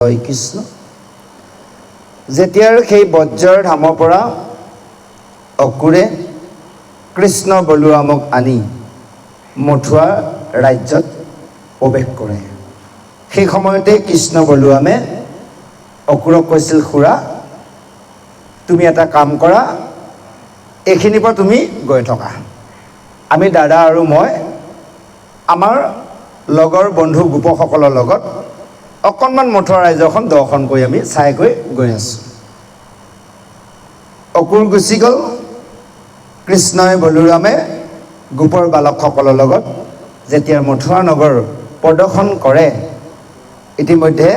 জয় কৃষ্ণ। যেতিয়াৰ সেই বজ্ৰৰ ধামৰ পৰা অকুৰে কৃষ্ণ বলোৰামক আনি মথুৰা ৰাজ্যত প্ৰৱেশ কৰে, সেই সময়তে কৃষ্ণ বলোৰামে অকুৰক কৈছিল, খুৰা তুমি এটা কাম কৰা, এইখিনিৰ পৰা তুমি গৈ থকা, আমি দাদা আৰু মই আমাৰ লগৰ বন্ধু গোপসকলৰ লগত অকণমান মথুৰা ৰাজ্যখন দৰ্শন কৰি আমি চাই গৈ আছোঁ। অকুৰ গুচি গ'ল। কৃষ্ণই বলোৰামে গোপৰ বালকসকলৰ লগত যেতিয়া মথুৰা নগৰ প্ৰদৰ্শন কৰে, ইতিমধ্যে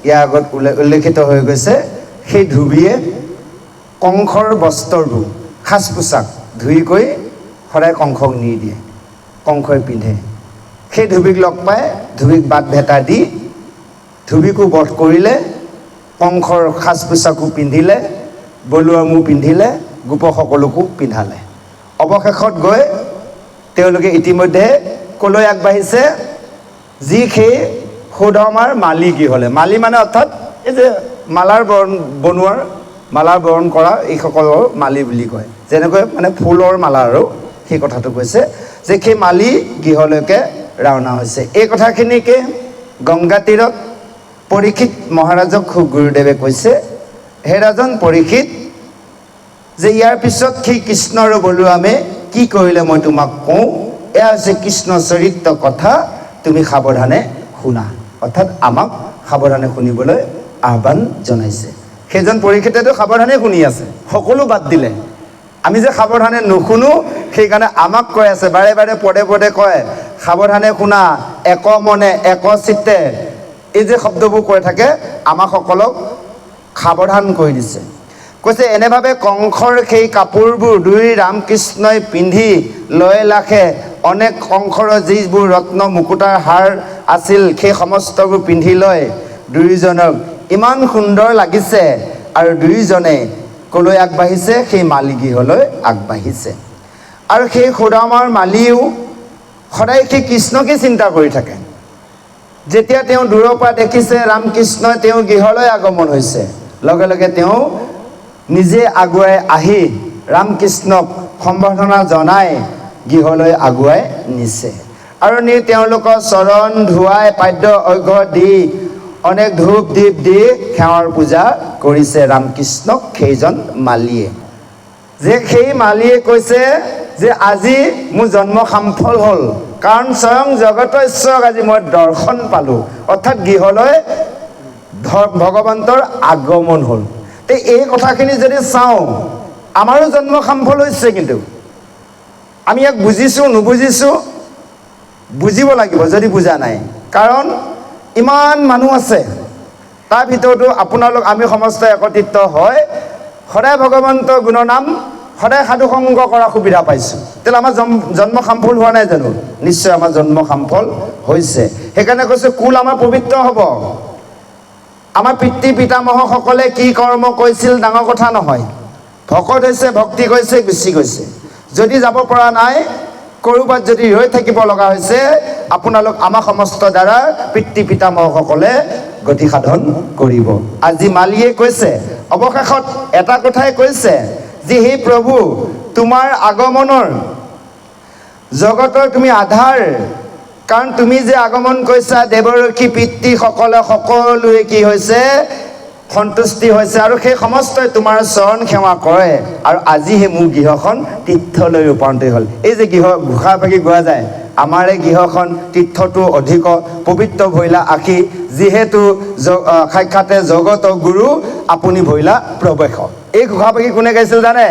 ইয়াৰ আগত উল্লেখিত হৈ গৈছে, সেই ধুবিয়ে কংসৰ বস্ত্ৰবোৰ সাজ পোছাক ধুই কৰি সদায় কংসক নি দিয়ে, কংসই পিন্ধে। সেই ধুবিক লগ পাই ধুবিক বাট ভেটা দি ধুবিকো বধ কৰিলে, কংসৰ সাজ পোছাকো পিন্ধিলে, বলোৰামো পিন্ধিলে, গোপসকলকো পিন্ধালে। অৱশেষত গৈ তেওঁলোকে ইতিমধ্যে কলৈ আগবাঢ়িছে, যি সেই সুধৰ্মাৰ মালি গৃহলৈ। মালি মানে অৰ্থাৎ এই যে মালাৰ বৰণ কৰা এইসকলৰ মালি বুলি কয়, যেনেকৈ মানে ফুলৰ মালা আৰু সেই কথাটো কৈছে যে সেই মালি গৃহলৈকে ৰাওনা হৈছে। এই কথাখিনিকে গংগা তীৰত পৰীক্ষিত মহাৰাজক গুৰুদেৱে কৈছে, হে ৰাজন পৰীক্ষিত, যে ইয়াৰ পিছত সেই কৃষ্ণ আৰু বলোৰামে কি কৰিলে মই তোমাক কওঁ, এয়া হৈছে কৃষ্ণ চৰিত্ৰ কথা, তুমি সাৱধানে শুনা। অৰ্থাৎ আমাক সাৱধানে শুনিবলৈ আহ্বান জনাইছে। সেইজন পৰীক্ষিতেতো সাৱধানে শুনি আছে, সকলো বাদ দিলে। আমি যে সাৱধানে নুশুনো, সেইকাৰণে আমাক কৈ আছে, বাৰে বাৰে পদে পদে কয়, সাৱধানে শুনা, এক মনে এক চিত্তে, এই যে শব্দবোৰ কৈ থাকে, আমাক সকলক সাৱধান কৰি দিছে। কৈছে এনেভাৱে কংসৰ সেই কাপোৰবোৰ দুই ৰামকৃষ্ণই পিন্ধি লয় লাখে অনেক কংসৰ যিবোৰ ৰত্ন মুকুতাৰ হাৰ আছিল, সেই সমস্তবোৰ পিন্ধি লয় দুয়োজনক ইমান সুন্দৰ লাগিছে, আৰু দুয়োজনে কলৈ আগবাঢ়িছে, সেই মালি গৃহলৈ আগবাঢ়িছে। আৰু সেই সুদামাৰ মালিও সদায় সেই কৃষ্ণকে চিন্তা কৰি থাকে। যেতিয়া তেওঁ দূৰৰ পৰা দেখিছে ৰামকৃষ্ণই তেওঁৰ গৃহলৈ আগমন হৈছে, লগে লগে তেওঁ নিজে আগুৱাই আহি ৰামকৃষ্ণক সম্বৰ্ধনা জনাই গৃহলৈ আগুৱাই নিছে। আৰু নি তেওঁলোকৰ চৰণ ধুৱাই পাদ্য অৰ্ঘ্য দি অনেক ধূপ দীপ দি সেৱাৰ পূজা কৰিছে ৰামকৃষ্ণক সেইজন মালিয়ে। যে সেই মালিয়ে কৈছে যে আজি মোৰ জন্ম সাফল হ'ল, কাৰণ স্বয়ং জগতৰ ঈশ্বৰক আজি মই দৰ্শন পালোঁ, অৰ্থাৎ গৃহলৈ ভগৱন্তৰ আগমন হ'ল। তে এই কথাখিনি যদি চাওঁ, আমাৰো জন্ম সাফল হৈছে, কিন্তু আমি ইয়াক বুজিছোঁ নুবুজিছোঁ, বুজিব লাগিব যদি বুজা নাই। কাৰণ ইমান মানুহ আছে, তাৰ ভিতৰতো আপোনালোক আমি সমস্ত একত্ৰিত হয় সদায় ভগৱন্তৰ গুণনাম, সদায় সাধু সংগ কৰাৰ সুবিধা পাইছোঁ। তেতিয়াহ'লে আমাৰ জন্ম সাফল হোৱা নাই জানো? নিশ্চয় আমাৰ জন্ম সাফল হৈছে। সেইকাৰণে কৈছোঁ কুল আমাৰ পবিত্ৰ হ'ব। আমাৰ পিতৃ পিতামহসকলে কি কৰ্ম কৰিছিল ডাঙৰ কথা নহয়, ভকত হৈছে, ভক্তি কৰিছে, গুচি গৈছে। যদি যাব পৰা নাই, ক'ৰবাত যদি ৰৈ থাকিব লগা হৈছে, আপোনালোক আমাৰ সমস্ত দ্বাৰা পিতৃ পিতামহসকলে গতি সাধন কৰিব। আজি মালিয়ে কৈছে, অৱশেষত এটা কথাই কৈছে যে হে প্ৰভু, তোমাৰ আগমনৰ জগতৰ তুমি আধাৰ, কাৰণ তুমি যে আগমন কৰিছা, দেৱৰক্ষী পিতৃসকলে সকলোৱে কি হৈছে, সন্তুষ্টি হৈছে, আৰু সেই সমস্তই তোমাৰ চৰণ সেৱা কৰে। আৰু আজি সেই মোৰ গৃহখন তীৰ্থলৈ ৰূপান্তৰিত হ'ল। এই যে ঘোষা ভাগি গোৱা যায়, আমাৰে গৃহখন তীৰ্থটো অধিক পবিত্ৰ ভৈলা আশী, যিহেতু সাক্ষাতে জগত গুৰু আপুনি ভৈলা প্ৰৱেশ। এই ঘোষা ভাগি কোনে গাইছিল জানে?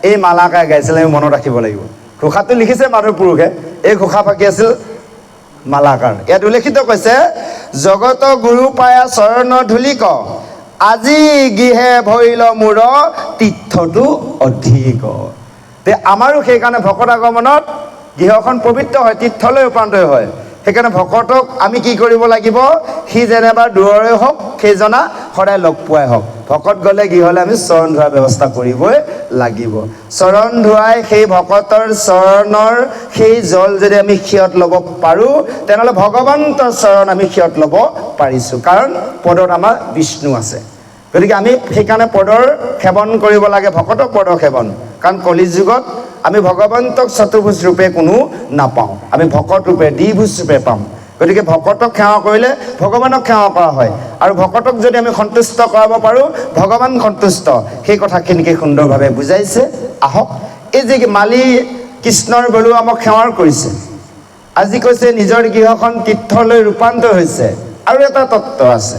এই মালাকাই গাইছিল। আমি মনত ৰাখিব লাগিব। ঘোষাটো লিখিছে মাধৱ পুৰুষে, এই ঘোষা ভাগি আছিল মালাকাৰ। ইয়াত উল্লেখিত কৈছে, জগত গুৰু পায়া চৰণ ধূলিক, আজি গৃহে ভৈল মূৰ তীৰ্থটো অধিক। তে আমাৰো সেইকাৰণে ভকত আগমনত গৃহখন পবিত্ৰ হয়, তীৰ্থলৈ ৰূপান্তৰ হয়। সেইকাৰণে ভকতক আমি কি কৰিব লাগিব, সি যেনেবা দূৰৰে হওক সেইজনা সদায় লগ পোৱাই হওক। ভকত গ'লে গৃহলৈ আমি চৰণ ধোৱাৰ ব্যৱস্থা কৰিবই লাগিব। চৰণ ধোৱাই সেই ভকতৰ চৰণৰ সেই জল যদি আমি ক্ষীৰত ল'ব পাৰোঁ, তেনেহ'লে ভগৱন্তৰ চৰণ আমি ক্ষীৰত ল'ব পাৰিছোঁ, কাৰণ পদত আমাৰ বিষ্ণু আছে। গতিকে আমি সেইকাৰণে পদৰ সেৱন কৰিব লাগে, ভকতৰ পদৰ সেৱন। কাৰণ কলিযুগত আমি ভগৱন্তক চতুৰ্ভুজ ৰূপে কোনো নাপাওঁ, আমি ভকত ৰূপে দ্বিভুজ ৰূপে পাম। গতিকে ভকতক সেৱা কৰিলে ভগৱানক সেৱা কৰা হয়, আৰু ভকতক যদি আমি সন্তুষ্ট কৰাব পাৰোঁ, ভগৱান সন্তুষ্ট। সেই কথাখিনিকে সুন্দৰভাৱে বুজাইছে। আহক, এই যে মালি কৃষ্ণৰ বলুৰামক সেৱাৰ কৰিছে, আজি কৈছে নিজৰ গৃহখন তীৰ্থলৈ ৰূপান্তৰ হৈছে। আৰু এটা তত্ত্ব আছে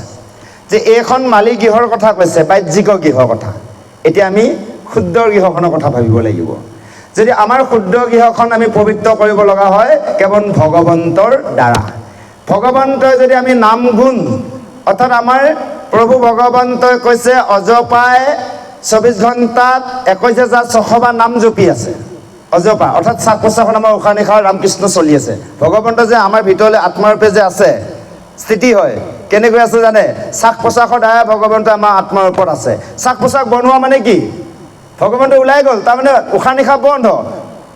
যে এইখন মালি গৃহৰ কথা কৈছে, বাহ্যিক গৃহৰ কথা। এতিয়া আমি শুদ্ধ গৃহখনৰ কথা ভাবিব লাগিব। যদি আমাৰ শুদ্ধ গৃহখন আমি পবিত্ৰ কৰিব লগা হয় কেৱল ভগৱন্তৰ দ্বাৰা, ভগৱন্তই যদি আমি নাম গুণ, অৰ্থাৎ আমাৰ প্ৰভু ভগৱন্তই কৈছে অজপাই 24 ঘণ্টাত 21,600 নাম জপি আছে। অজপা অৰ্থাৎ শ্বাস প্ৰশ্বাসত আমাৰ উশাহ নিশাহ ৰামকৃষ্ণ চলি আছে। ভগৱন্ত যে আমাৰ ভিতৰলৈ আত্মাৰূপে যে আছে, স্থিতি হয়, কেনেকৈ আছে জানে? শ্বাস প্ৰশ্বাসৰ দ্বাৰা ভগৱন্ত আমাৰ আত্মাৰ ওপৰত আছে। শ্বাস প্ৰশ্বাস বনোৱা মানে কি? ভগৱন্ত ওলাই গ'ল, তাৰমানে উশাহ নিশাহ বন্ধ,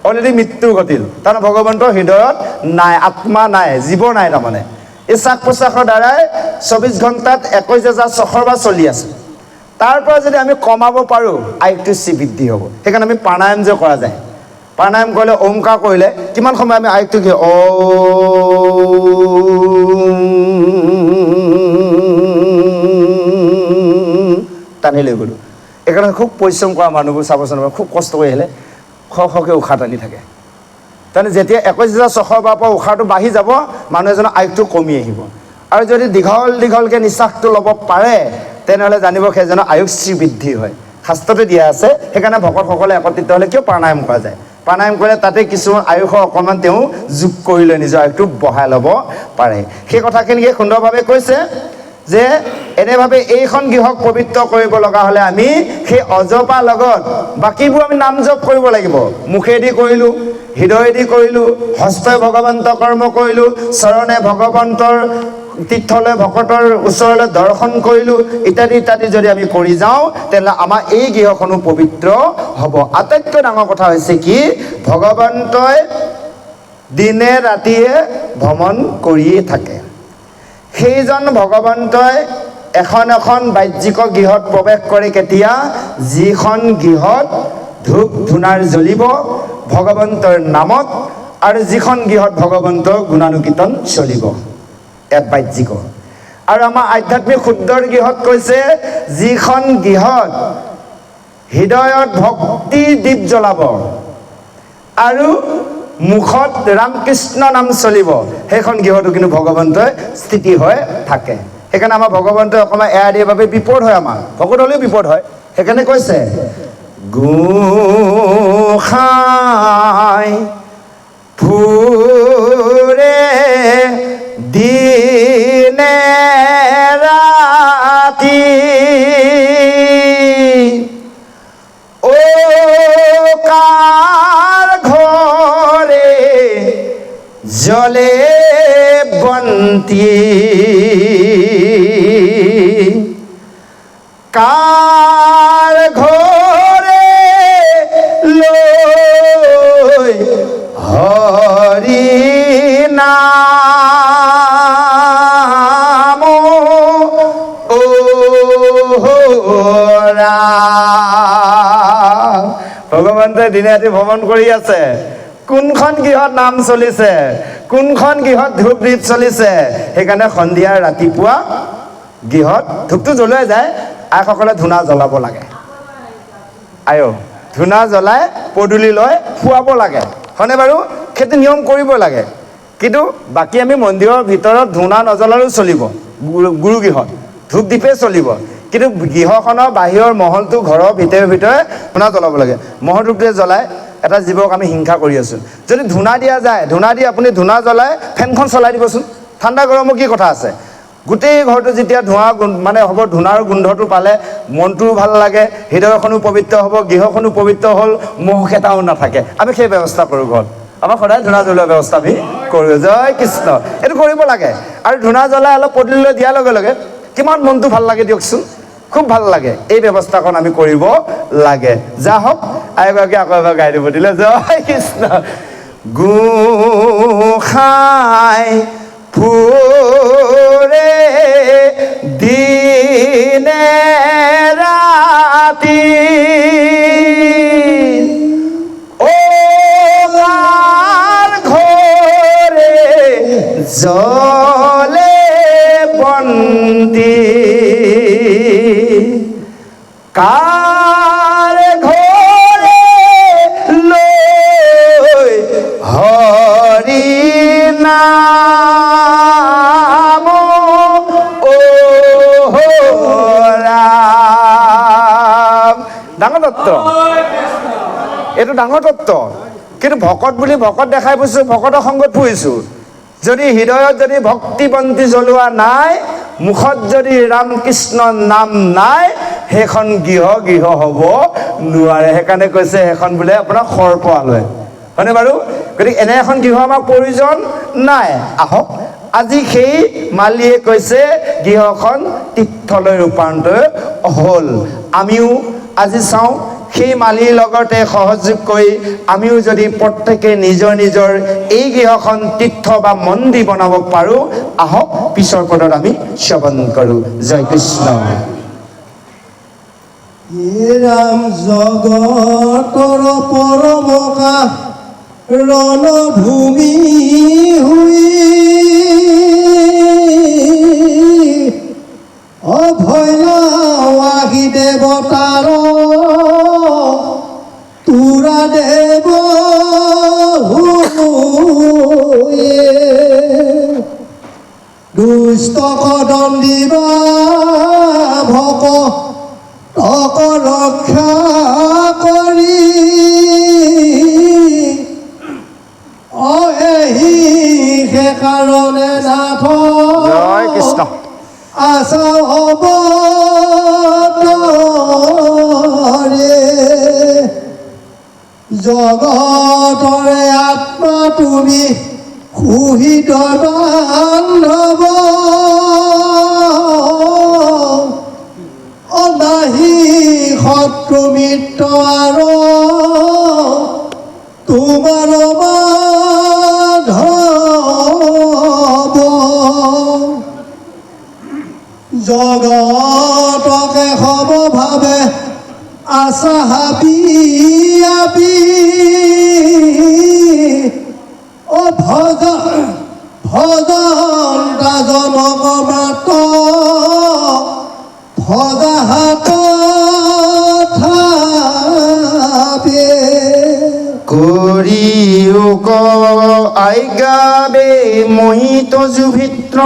অলৰেডি মৃত্যু ঘটিল, তাৰমানে ভগৱন্তৰ হৃদয়ত নাই, আত্মা নাই, জীৱ নাই। তাৰমানে এই শ্বাস প্ৰশ্বাসৰ দ্বাৰাই 24 ঘণ্টাত 21,600 চলি আছে। তাৰ পৰা যদি আমি কমাব পাৰোঁ, আয়ুটো বৃদ্ধি হ'ব। সেইকাৰণে আমি প্ৰাণায়াম যে কৰা যায়, প্ৰাণায়াম কৰিলে, ওমকাৰ কৰিলে কিমান সময় আমি আয়ুটো কি টানি লৈ গ'লোঁ। সেইকাৰণে খুব পৰিশ্ৰম কৰা মানুহবোৰ চাবচোন, খুব কষ্ট কৰি আহিলে খৰকৈ উশাহ টানি থাকে। তাৰমানে যেতিয়া 21,600 পৰা উশাহটো বাঢ়ি যাব, মানুহ এজনৰ আয়ুটো কমি আহিব। আৰু যদি দীঘল দীঘলকৈ নিশ্বাসটো ল'ব পাৰে, তেনেহ'লে জানিব সেইজনৰ আয়ুষ বৃদ্ধি হয়। শাস্ত্ৰতে দিয়া আছে। সেইকাৰণে ভকতসকলে একত্ৰিত হ'লে কিয় প্ৰাণায়াম কৰা যায়? প্ৰাণায়াম কৰিলে তাতে কিছুমান আয়ুসৰ অকণমান তেওঁ যোগ কৰি লৈ নিজৰ আয়ুসটো বঢ়াই ল'ব পাৰে। সেই কথাখিনিকে সুন্দৰভাৱে কৈছে যে এনেভাৱে এইখন গৃহক পবিত্ৰ কৰিব লগা হ'লে আমি সেই অজপা লগত বাকীবোৰ আমি নাম জপ কৰিব লাগিব। মুখেদি কৰিলোঁ, হৃদয়েদি কৰিলোঁ, হস্তই ভগৱন্ত কৰ্ম কৰিলোঁ, চৰণে ভগৱন্তৰ তীৰ্থলৈ ভকতৰ ওচৰলৈ দৰ্শন কৰিলোঁ, ইত্যাদি ইত্যাদি যদি আমি কৰি যাওঁ, তেনেহ'লে আমাৰ এই গৃহখনো পবিত্ৰ হ'ব। আটাইতকৈ ডাঙৰ কথা হৈছে কি? ভগৱন্তই দিনে ৰাতিয়ে ভ্ৰমণ কৰিয়ে থাকে। সেইজন ভগৱন্তই এখন এখন বাহ্যিক গৃহত প্ৰৱেশ কৰে কেতিয়া? যিখন গৃহত ধূপ ধূনাৰ জ্বলিব ভগৱন্তৰ নামত, আৰু যিখন গৃহত ভগৱন্তৰ গুণানুকীৰ্তন চলিব, ইয়াত বাহ্যিক। আৰু আমাৰ আধ্যাত্মিক শুদ্ধৰ গৃহত কৈছে যিখন গৃহত হৃদয়ত ভক্তি দীপ জ্বলাব আৰু মুখত ৰামকৃষ্ণ নাম চলিব, সেইখন গৃহতো কিন্তু ভগৱন্তই স্থিতি হৈ থাকে। সেইকাৰণে আমাৰ ভগৱন্তই অকণমান এৰা দিয়াৰ বাবে বিপদ হয়, আমাৰ ভকত হ'লেও বিপদ হয়। সেইকাৰণে কৈছে গোসাঁই ফুৰে দিনে ৰাতি, কাৰ ঘৰে জ্বলে বন্তি, কাৰ ঘৰে লৈ হৰি নাম ভগৱন্তই দিনে ৰাতি ভ্ৰমণ কৰি আছে। কোনখন গৃহত নাম চলিছে, কোনখন গৃহত ধূপ দীপ চলিছে। সেইকাৰণে সন্ধিয়া ৰাতিপুৱা গৃহত ধূপটো জ্বলোৱাই যায়, আইসকলে ধূনা জ্বলাব লাগে। ধূনা জ্বলাই পদূলি লৈ খুৱাব লাগে, হয়নে বাৰু? সেইটো নিয়ম কৰিব লাগে। কিন্তু বাকী আমি মন্দিৰৰ ভিতৰত ধূনা নজ্বলালেও চলিব, গুৰু গৃহত ধূপ দীপে চলিব। কিন্তু গৃহখনৰ বাহিৰৰ মহলটো ঘৰৰ ভিতৰে ভিতৰে ধূনা জ্বলাব লাগে। মহৰ ধূপটোৱে জ্বলাই এটা জীৱক আমি হিংসা কৰি আছোঁ। যদি ধূনা দিয়া যায়, ধূনা দি আপুনি ধূনা জ্বলাই ফেনখন চলাই দিবচোন, ঠাণ্ডা গৰমৰ কি কথা আছে? গোটেই ঘৰটো যেতিয়া ধোঁৱা মানে হ'ব, ধূনাৰ গোন্ধটো পালে মনটোও ভাল লাগে, হৃদয়খনো পবিত্ৰ হ'ব, গৃহখনো পবিত্ৰ হ'ল, মহ এটাও নাথাকে। আমি সেই ব্যৱস্থা কৰোঁ ঘৰত। আমাৰ সদায় ধূনা জ্বলোৱা ব্যৱস্থা আমি কৰোঁ। জয় কৃষ্ণ, এইটো কৰিব লাগে। আৰু ধূনা জ্বলাই অলপ পদূলিলৈ দিয়াৰ লগে লগে কিমান মনটো ভাল লাগে দিয়কচোন। খুব ভাল লাগে এই ব্যৱস্থাখন আমি কৰিব লাগে যা হওক আইগৰাকী আকৌ এবাৰ গাই দিব দিলে জয় কৃষ্ণ গোসাঁই ফুৰে দিনে ৰাতি জলে বন্দি কাৰ ঘৰে লৈ হৰি নাম ৰাম ডাঙৰ তত্ত্ব এইটো ডাঙৰ তত্ত্ব কিন্তু ভকত বুলি ভকত দেখাই ফুৰিছোঁ ভকতৰ সংগত ফুৰিছোঁ যদি হৃদয়ত যদি ভক্তিবন্তী জ্বলোৱা নাই মুখত যদি ৰামকৃষ্ণ নাম নাই সেইখন গৃহ হ'ব নোৱাৰে সেইকাৰণে কৈছে সেইখন বোলে আপোনাৰ সৰ্পালয় হয়নে বাৰু গতিকে এনে এখন গৃহ আমাক প্ৰয়োজন নাই আহক আজি সেই মালিয়ে কৈছে গৃহখন তীৰ্থলৈ ৰূপান্তৰ হ'ল আমিও আজি চাওঁ সেই মালিৰ লগতে সহযোগ কৰি আমিও যদি প্ৰত্যেকে নিজৰ নিজৰ এই গৃহখন তীৰ্থ বা মন্দিৰ বনাব পাৰোঁ আহক পিছৰ পদত আমি শ্ৰৱণ কৰোঁ জয় কৃষ্ণ ৰাম জগতৰ পৰমকা ৰণভূমি হুই অভয়াসী দেৱতাৰ তুৰা দেৱ দুষ্টক দণ্ডিবা ভকতক ৰক্ষা কৰি অহি সেইকাৰণে নাথ জয় কৃষ্ণ আশা হ'ব জগতৰে আত্মা তুমি সুহিত বান্ধৱ অনাহি শত্ৰু মিত্ৰ আৰু তোমাৰ মাধৱ জগতকে সমভাৱে আশা হাবি আবি ও ভজন জনক মাত ভজা হাত থাপে কৰিয়োক আজ্ঞাবে মোহিত জুভিত্ৰ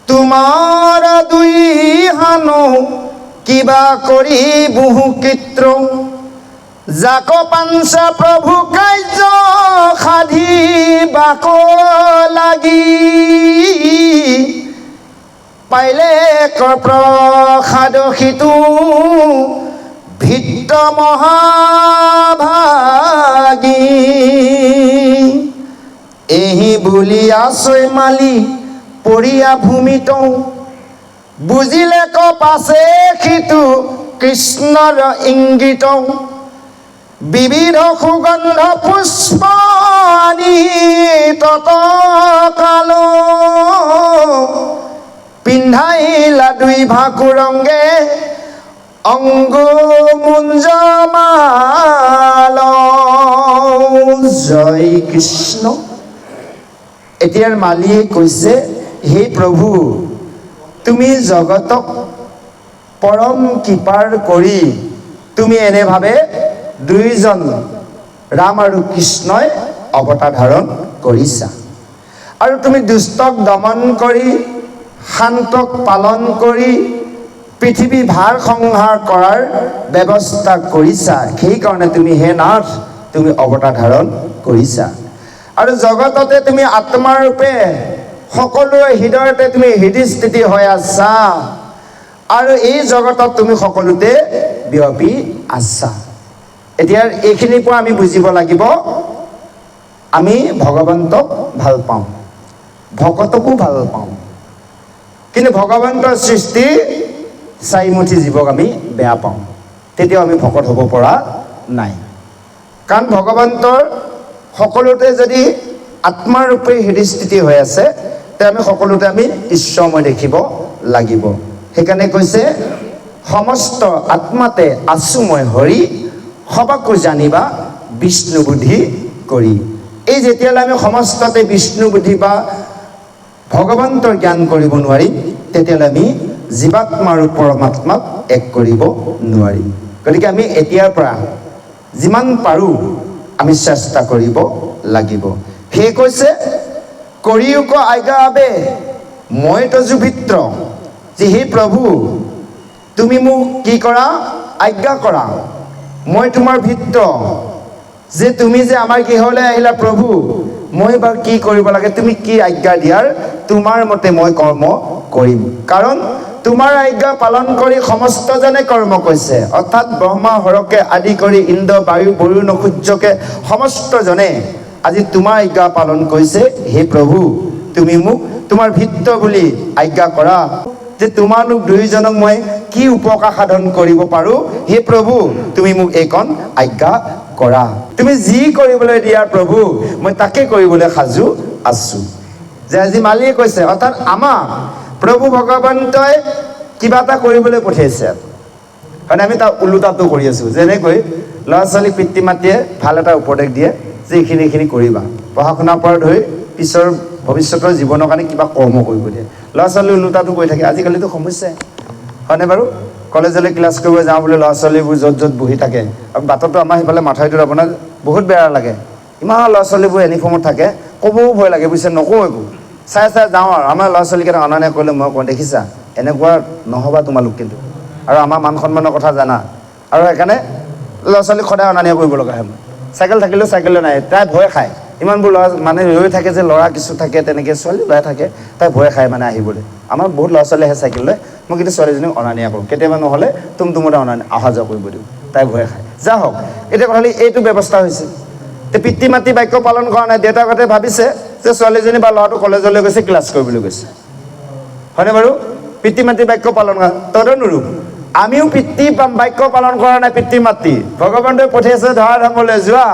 তোমাৰ দুই হানো কিবা কৰি বহু কৃত্ৰ যাক পাঞ্চা প্ৰভু কাৰ্য সাধি বাক লাগি পাইলে প্ৰসাদ সিটো ভিত্ত মহাভাগী এহি বুলি আছৈ মালি পৰিয়া ভূমিত বুজিলে ক পাছে সিটো কৃষ্ণৰ ইংগিত বিবিধ সুগন্ধ পুষ্প আনি ততকাল পিন্ধাইলা দুই ভাকুৰংগে অংগ মুঞ্জমাল জয় কৃষ্ণ এতিয়াৰ মালিয়ে কৈছে হে প্ৰভু তুমি জগতক পৰম কৃপাৰ কৰি তুমি এনেভাৱে দুইজন ৰাম আৰু কৃষ্ণই অৱতাৰ ধাৰণ কৰিছা আৰু তুমি দুষ্টক দমন কৰি শান্তক পালন কৰি পৃথিৱী ভাৰ সংহাৰ কৰাৰ ব্যৱস্থা কৰিছা সেইকাৰণে তুমি হে নাথ তুমি অৱতাৰ ধাৰণ কৰিছা আৰু জগততে তুমি আত্মা ৰূপে সকলোৰে হৃদয়তে তুমি হৃদয়স্থিতি হৈ আছা আৰু এই জগতত তুমি সকলোতে বিয়পি আছা এতিয়া এইখিনিৰ পৰা আমি বুজিব লাগিব আমি ভগৱন্তক ভাল পাওঁ ভকতকো ভাল পাওঁ কিন্তু ভগৱন্তৰ সৃষ্টি চাৰিমুঠি জীৱক আমি বেয়া পাওঁ, তেতিয়াও আমি ভকত হ'ব পৰা নাই। কাৰণ ভগৱন্তৰ সকলোতে যদি আত্মাৰ ৰূপে হৃদয়স্থিতি হৈ আছে, তে আমি সকলোতে আমি ঈশ্বৰময় দেখিব লাগিব। সেইকাৰণে কৈছে সমস্ত আত্মাতে আছো মই হৰি, সবাকো জানিবা বিষ্ণু বুদ্ধি কৰি। এই যেতিয়ালৈ আমি সমস্ততে বিষ্ণু বুদ্ধি বা ভগৱন্তৰ জ্ঞান কৰিব নোৱাৰিম, তেতিয়ালৈ আমি জীৱাত্মা আৰু পৰমাত্মাক এক কৰিব নোৱাৰিম। গতিকে আমি এতিয়াৰ পৰা যিমান পাৰোঁ আমি চেষ্টা কৰিব লাগিব। সেয়ে কৈছে কৰিয়োক আজ্ঞা আবে মই তজু ভিত্ৰ, যে হে প্ৰভু তুমি মোক কি কৰা, আজ্ঞা কৰা, মই তোমাৰ ভিত্ৰ। যে তুমি যে আমাৰ গৃহলৈ আহিলা প্ৰভু, মই বাৰু কি কৰিব লাগে, তুমি কি আজ্ঞা দিয়াৰ তোমাৰ মতে মই কৰ্ম কৰিম। কাৰণ তোমাৰ আজ্ঞা পালন কৰি সমস্তজনে কৰ্ম কৈছে, অৰ্থাৎ ব্ৰহ্মা হৰকে আদি কৰি ইন্দ্ৰ বায়ু বৰুণ সূৰ্যকে সমস্তজনে আজি তোমাৰ আজ্ঞা পালন কৰিছে। হে প্ৰভু তুমি মোক তোমাৰ ভিত্ৰ বুলি আজ্ঞা কৰা, যে তোমালোক দুয়োজনক মই কি উপকাৰ সাধন কৰিব পাৰোঁ, হে প্ৰভু তুমি মোক এইকণ আজ্ঞা কৰা। তুমি যি কৰিবলৈ দিয়া প্ৰভু মই তাকে কৰিবলৈ সাজু আছোঁ। যে আজি মালিয়ে কৈছে, অৰ্থাৎ আমাক প্ৰভু ভগৱন্তই কিবা এটা কৰিবলৈ পঠিয়াইছে, কাৰণ আমি তাৰ ওলোটাটো কৰি আছোঁ। যেনেকৈ ল'ৰা ছোৱালীক পিতৃ মাতৃয়ে ভাল এটা উপদেশ দিয়ে যে এইখিনি কৰিবা, পঢ়া শুনাৰ পৰা ধৰি পিছৰ ভৱিষ্যতৰ জীৱনৰ কাৰণে কিবা কৰ্ম কৰিব দিয়ে। ল'ৰা ছোৱালী ওলোটাটো কৰি থাকে। আজিকালিতো সমস্যাই হয়নে বাৰু? কলেজলৈ ক্লাছ কৰিব যাওঁ বুলি ল'ৰা ছোৱালীবোৰ য'ত বহি থাকে, আৰু বাটতো আমাৰ সেইফালে মাথাউৰিটোত আপোনাৰ বহুত বেয়া লাগে, ইমান ল'ৰা ছোৱালীবোৰ ইউনিফৰ্মত থাকে, ক'বও ভয় লাগে বুজিছে, নকওঁ একো, চাই যাওঁ। আৰু আমাৰ ল'ৰা ছোৱালীকেইটা অনা নিয়া কৰিলে মই কওঁ, দেখিছা এনেকুৱা নহ'বা তোমালোক কিন্তু, আৰু আমাৰ মান সন্মানৰ কথা জানা। আৰু সেইকাৰণে ল'ৰা ছোৱালীক সদায় অনা নিয়া কৰিব লগা হয়। মই চাইকেল থাকিলেও চাইকেলে নাই, তাই ভয় খায়। ইমানবোৰ ল'ৰা মানে ৰৈ থাকে যে, ল'ৰা কিছু থাকে তেনেকৈ, ছোৱালী ল'ৰাই থাকে, তাই ভয় খায় মানে আহিবলৈ। আমাৰ বহুত ল'ৰা ছোৱালী আহে চাইকেল লৈ, মই কিন্তু ছোৱালীজনীক অনা নিয়া কৰোঁ, কেতিয়াবা নহ'লে তুমতে অহা যোৱা কৰিব দিওঁ, তাই ভয় খায়। যা হওক, এতিয়া কথালি এইটো ব্যৱস্থা হৈছে। পিতৃ মাতৃ বাক্য পালন কৰা নাই, দেউতাকহঁতে ভাবিছে যে ছোৱালীজনী বা ল'ৰাটো কলেজলৈ গৈছে, ক্লাছ কৰিবলৈ গৈছে, হয়নে বাৰু? পিতৃ মাতৃ বাক্য পালন কৰা তদনুৰূপ আমিও পিতৃ বাক্য পালন কৰা নাই। পিতৃ মাতৃ ভগৱন্তই পঠিয়াইছে ধৰা ধামলৈ যোৱা,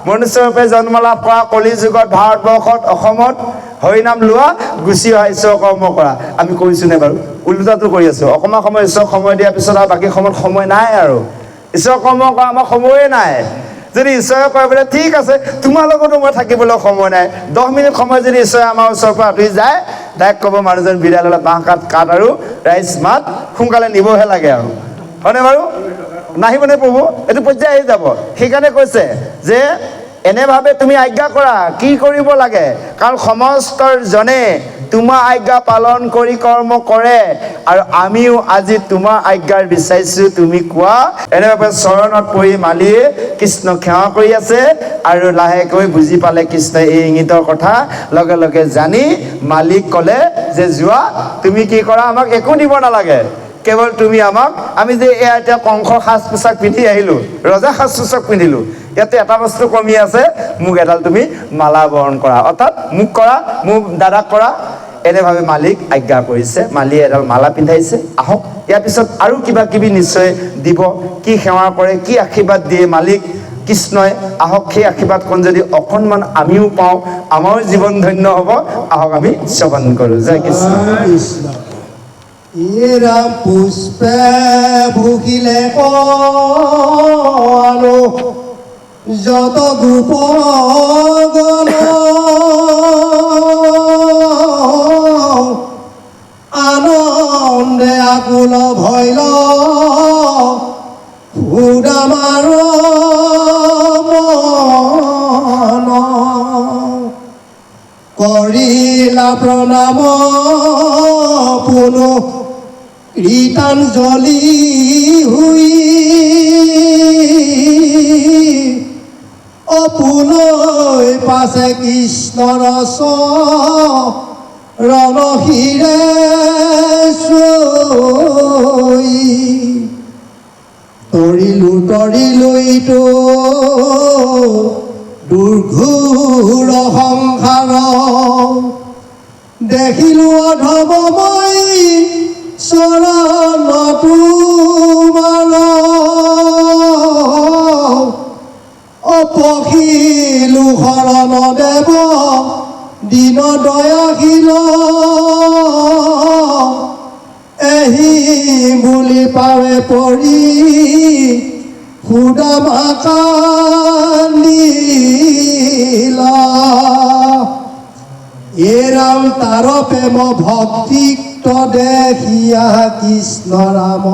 মনুষ্যৰূপে জন্ম লাভ কৰা, কলি যুগত ভাৰতবৰ্ষত অসমত হৰিনাম লোৱা, গুচি অহা ঈশ্বৰ কৰ্ম কৰা। আমি কৰিছোঁ নে বাৰু? ওলোটাটো কৰি আছোঁ। অকণমান সময় ঈশ্বৰক সময় দিয়াৰ পিছত আৰু বাকী সময়ত সময় নাই, আৰু ঈশ্বৰ কৰ্ম কৰা আমাৰ সময়ে নাই। যদি ঈশ্বৰে কয় বোলে ঠিক আছে তোমাৰ লগতো মই থাকিবলৈ সময় নাই, 10 মিনিট সময় যদি ঈশ্বৰে আমাৰ ওচৰৰ পৰা আঁতৰি যায়, ডাইৰেক্ট ক'ব মানুহজন বিদ্যালয়লৈ বাঁহ কাঠ আৰু ৰাইজ মাত, সোনকালে নিবহে লাগে আৰু, হয়নে বাৰু? নাহিবনে প্ৰভু? এইটো পৰ্যায় আহি যাব। সেইকাৰণে কৈছে যে এনেভাৱে তুমি আজ্ঞা কৰা, কি কৰিব লাগে, কাৰণ সমস্তৰ জনে তোমাৰ আজ্ঞা পালন কৰি কৰ্ম কৰে, আৰু আমিও আজি তোমাৰ আজ্ঞাৰ বিচাৰিছোঁ, তুমি কোৱা। এনেভাৱে চৰণত পৰি মালিয়ে কৃষ্ণক সেৱা কৰি আছে, আৰু লাহেকৈ বুজি পালে কৃষ্ণই এই ইংগিতৰ কথা। লগে লগে জানি মালিক ক'লে যে যোৱা, তুমি কি কৰা, আমাক একো দিব নালাগে, কেৱল তুমি আমাক, আমি যে এয়া এতিয়া কংসৰ সাজ পোছাক পিন্ধি আহিলোঁ, ৰজা সাজ পোছাক পিন্ধিলোঁ, ইয়াতে এটা বস্তু কমি আছে, মোক এডাল তুমি মালা বৰণ কৰা, অৰ্থাৎ মোক কৰা, মোক দাদাক কৰা। এনেভাৱে মালিক আজ্ঞা কৰিছে, মালিয়ে এডাল মালা পিন্ধাইছে। আহক, ইয়াৰ পিছত আৰু কিবা কিবি নিশ্চয় দিব, কি সেৱা কৰে, কি আশীৰ্বাদ দিয়ে মালিক কৃষ্ণই। আহক, সেই আশীৰ্বাদখন যদি অকণমান আমিও পাওঁ, আমাৰো জীৱন ধন্য হ'ব। আহক আমি শ্ৰৱণ কৰোঁ। জয় কৃষ্ণ। এৰা পুষ্পে ভুগিলে কলো, যত গোপগণ আনন্দে আকুল ভৈল, সুদামাৰ মন কৰিলা প্ৰণাম পুনঃ কীৰ্তঞ্জলি হুই, অপুলৈ পাছে কৃষ্ণৰ ৰণশিৰে চৈ, তৰিলো ইটো দুৰ্ঘোৰ সংসাৰ, দেখিলো অধম মই চৰণ তোমাৰ অপশিলু শৰণ দেৱ দীন দয়াশীল এহি বুলি পাৱে পৰি সুদামা কান্দিলা এৰাম তাৰ প্ৰেম ভক্তিক্ত দেখিয়া কৃষ্ণ ৰাম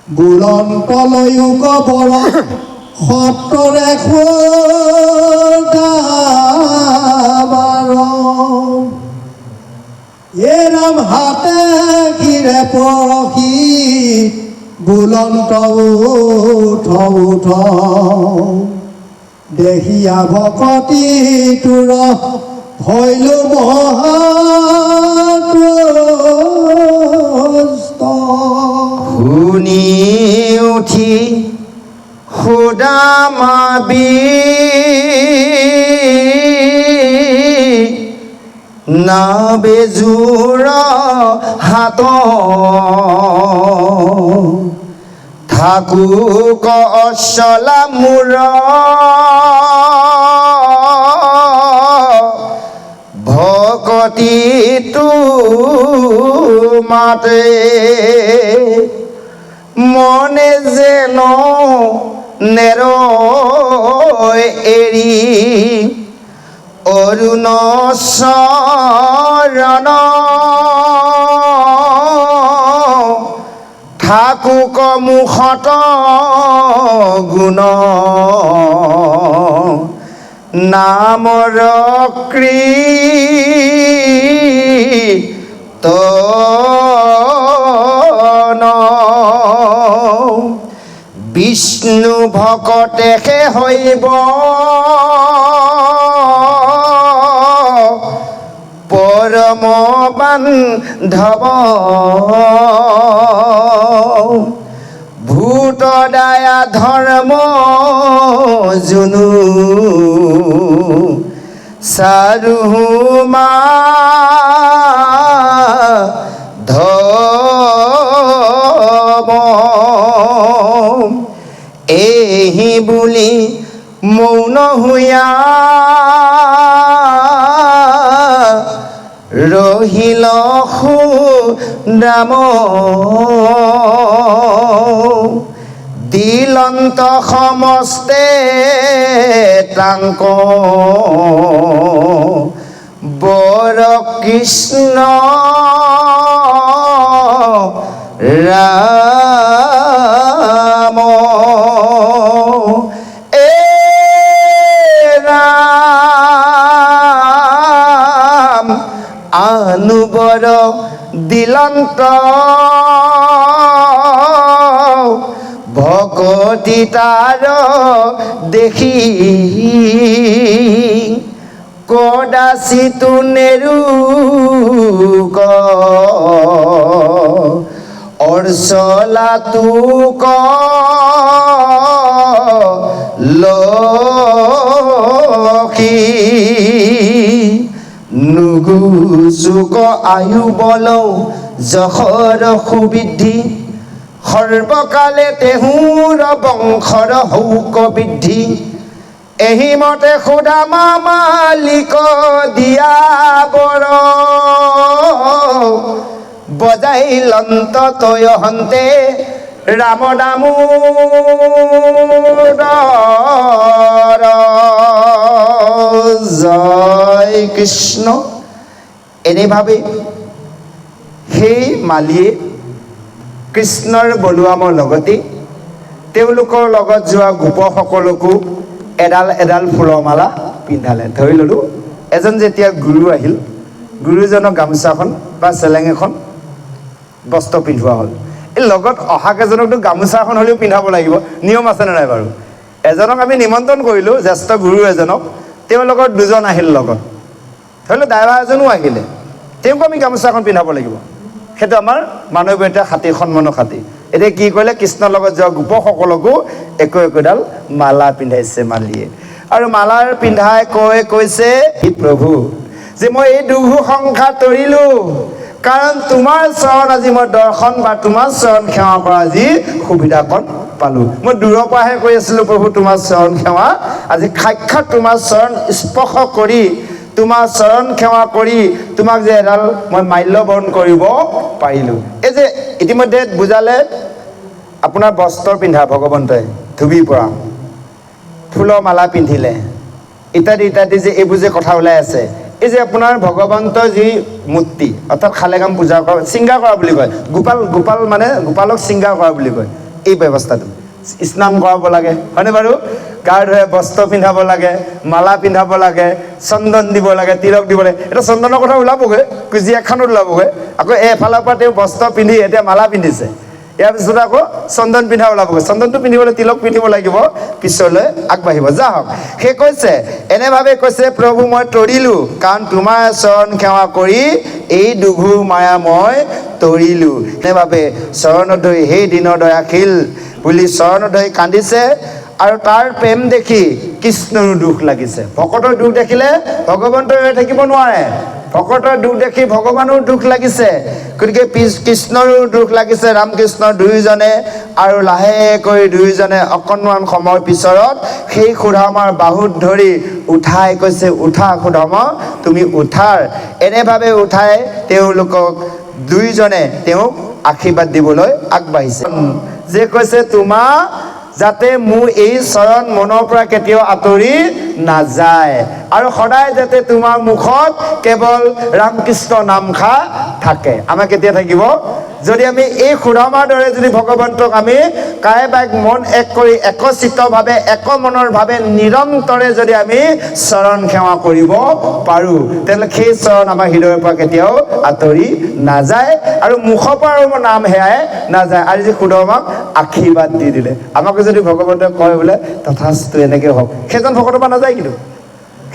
বুৰন্তলৈও কবৰ সত্তৰে খোদাবাৰ এৰাম হাতে শিৰে পৰশি বুলন্ত উঠ উঠ দেখিয়া ভকতি তোৰ ভৈলো মহাত্ৰস্ত শুনি উঠি সুদামা না বেজোৰ হাত থাকুক অচলা মূৰ ভকতিটো মাতে মনে যেন নেৰৈ এৰি অৰুণ চৰণ থাকুক মুখত গুণ নামৰ কীৰ্তন বিষ্ণু ভকতেহে হৈব পৰম বান্ধৱ ভূত দায়া ধৰ্ম জুনু চাৰুমা ধব এহি বুলি মৌন হৈয়া ৰহিল সুদাম দিলন্ত সমস্তে তাংক বৰ কৃষ্ণ ৰাম এ ৰাম আনুবৰ দিলন্ত ভকতি তাৰ দেখি কদাচিতো নেৰুক অৰ্চলা তোক লখি নুগুচুক আয়ু বলৌ যশৰ সুবৃদ্ধি সৰ্বকালে তেহুৰ বংশৰ হৌক বৃদ্ধি এহিমতে সুদামা মালিক দিয়া বৰ বজাই লন্ত তয় হন্তে ৰাম দামোদৰ জয় কৃষ্ণ এনে ভাবে সেই মালিয়ে কৃষ্ণৰ বলোৱামৰ লগতে তেওঁলোকৰ লগত যোৱা গোপসকলকো এডাল এডাল ফুলৰ মালা পিন্ধালে ধৰি ল'লোঁ এজন যেতিয়া গুৰু আহিল গুৰুজনক গামোচাখন বা চেলেং এখন বস্ত্ৰ পিন্ধোৱা হ'ল এই লগত অহা কেইজনকতো গামোচা এখন হ'লেও পিন্ধাব লাগিব নিয়ম আছেনে নাই বাৰু এজনক আমি নিমন্ত্ৰণ কৰিলোঁ জ্যেষ্ঠ গুৰু এজনক তেওঁৰ লগত দুজন আহিল লগত ধৰি লওক ড্ৰাইভাৰ এজনো আহিলে তেওঁকো আমি গামোচাখন পিন্ধাব লাগিব সেইটো আমাৰ মানৱীয়তা খাতি সন্মানৰ খাতি এতিয়া কি কৰিলে কৃষ্ণৰ লগত যোৱা গোপসকলকো একো একোডাল মালা পিন্ধাইছে মালিয়ে আৰু মালাৰ পিন্ধাই কৈছে হে প্ৰভু যে মই এই দুঘু সংসাৰ তৰিলোঁ কাৰণ তোমাৰ চৰণ আজি মই দৰ্শন বা তোমাৰ চৰণ সেৱা কৰা আজি সুবিধাকণ পালোঁ। মই দূৰৰ পৰাহে কৈ আছিলোঁ প্ৰভু তোমাৰ চৰণ সেৱা, আজি সাক্ষাৎ তোমাৰ চৰণ স্পৰ্শ কৰি তোমাৰ চৰণ সেৱা কৰি তোমাক যে এডাল মই মাল্যবৰণ কৰিব পাৰিলোঁ। এই যে ইতিমধ্যে বুজালে আপোনাৰ বস্ত্ৰ পিন্ধা ভগৱন্তই ধুবিৰ পৰা ফুলৰ মালা পিন্ধিলে ইত্যাদি ইত্যাদি যে এইবোৰ যে কথা ওলাই আছে, এই যে আপোনাৰ ভগৱন্তৰ যি মূৰ্তি অৰ্থাৎ শালেগ্ৰাম পূজা কৰা শৃংগাৰ কৰা বুলি কয়, গোপাল মানে গোপালক শৃংগাৰ কৰা বুলি কয়। এই ব্যৱস্থাটো স্নান কৰাব লাগে হয়নে বাৰু, গা ধুৱে বস্ত্ৰ পিন্ধাব লাগে, মালা পিন্ধাব লাগে, চন্দন দিব লাগে, তিলক দিব লাগে। এটা চন্দনৰ কথা ওলাবগৈ, কুজিয়াখনত ওলাবগৈ। আকৌ এফালৰ পৰা তেওঁ বস্ত্ৰ পিন্ধি এতিয়া মালা পিন্ধিছে, ইয়াৰ পিছত আকৌ চন্দন পিন্ধা ওলাবগৈ। চন্দনটো পিন্ধিবলৈ তিলক পিন্ধিব লাগিব, পিছলৈ আগবাঢ়িব। যা হওক, সেই কৈছে এনেভাৱে কৈছে প্ৰভু মই তৰিলোঁ, কাৰণ তোমাৰ চৰণ সেৱা কৰি এই দুঘূৰ মায়া মই তৰিলোঁ। এনেভাৱে চৰণত ধৰি সেই দিনৰ দয়াশীল বুলি চৰণত ধৰি কান্দিছে। আৰু তাৰ প্ৰেম দেখি কৃষ্ণৰো দুখ লাগিছে। ভকতৰ দুখ দেখিলে ভগৱন্তই ৰৈ থাকিব নোৱাৰে, ভকতৰ দুখ দেখি ভগৱানৰ দুখ লাগিছে। গতিকে কৃষ্ণৰো দুখ লাগিছে, ৰামকৃষ্ণ দুয়োজনে। আৰু লাহেকৈ দুয়োজনে অকণমান সময়ৰ পিছত সেই সুদামাৰ বাহুত ধৰি উঠাই কৈছে, উঠা সুদামা তুমি উঠাৰ। এনেভাৱে উঠাই তেওঁলোকক দুয়োজনে তেওঁক আশীৰ্বাদ দিবলৈ আগবাঢ়িছে। যে কৈছে তোমাৰ যাতে মোৰ এই চৰণ মনৰ পৰা কেতিয়াও আঁতৰি নাযায়, আৰু সদায় যাতে তোমাৰ মুখত কেৱল ৰামকৃষ্ণ নামষাৰ থাকে। আমাৰ কেতিয়া থাকিব? যদি আমি এই সুদামাৰ দৰে যদি ভগৱন্তক আমি কায় বাক মন এক কৰি একচিত্তভাৱে একমনৰ ভাৱে নিৰন্তৰে যদি আমি চৰণ সেৱা কৰিব পাৰোঁ, তেনেহ'লে সেই চৰণ আমাৰ হৃদয়ৰ পৰা কেতিয়াও আঁতৰি নাযায়, আৰু মুখৰ পৰা আৰু নাম হেৰাই নাযায়। আৰু যি সুদামাক আশীৰ্বাদ দি দিলে, আমাক যদি ভগৱন্তই কয় বোলে তথাস্তু এনেকৈ হওক, সেইজন ভকতৰ পৰা নাযায়, কিন্তু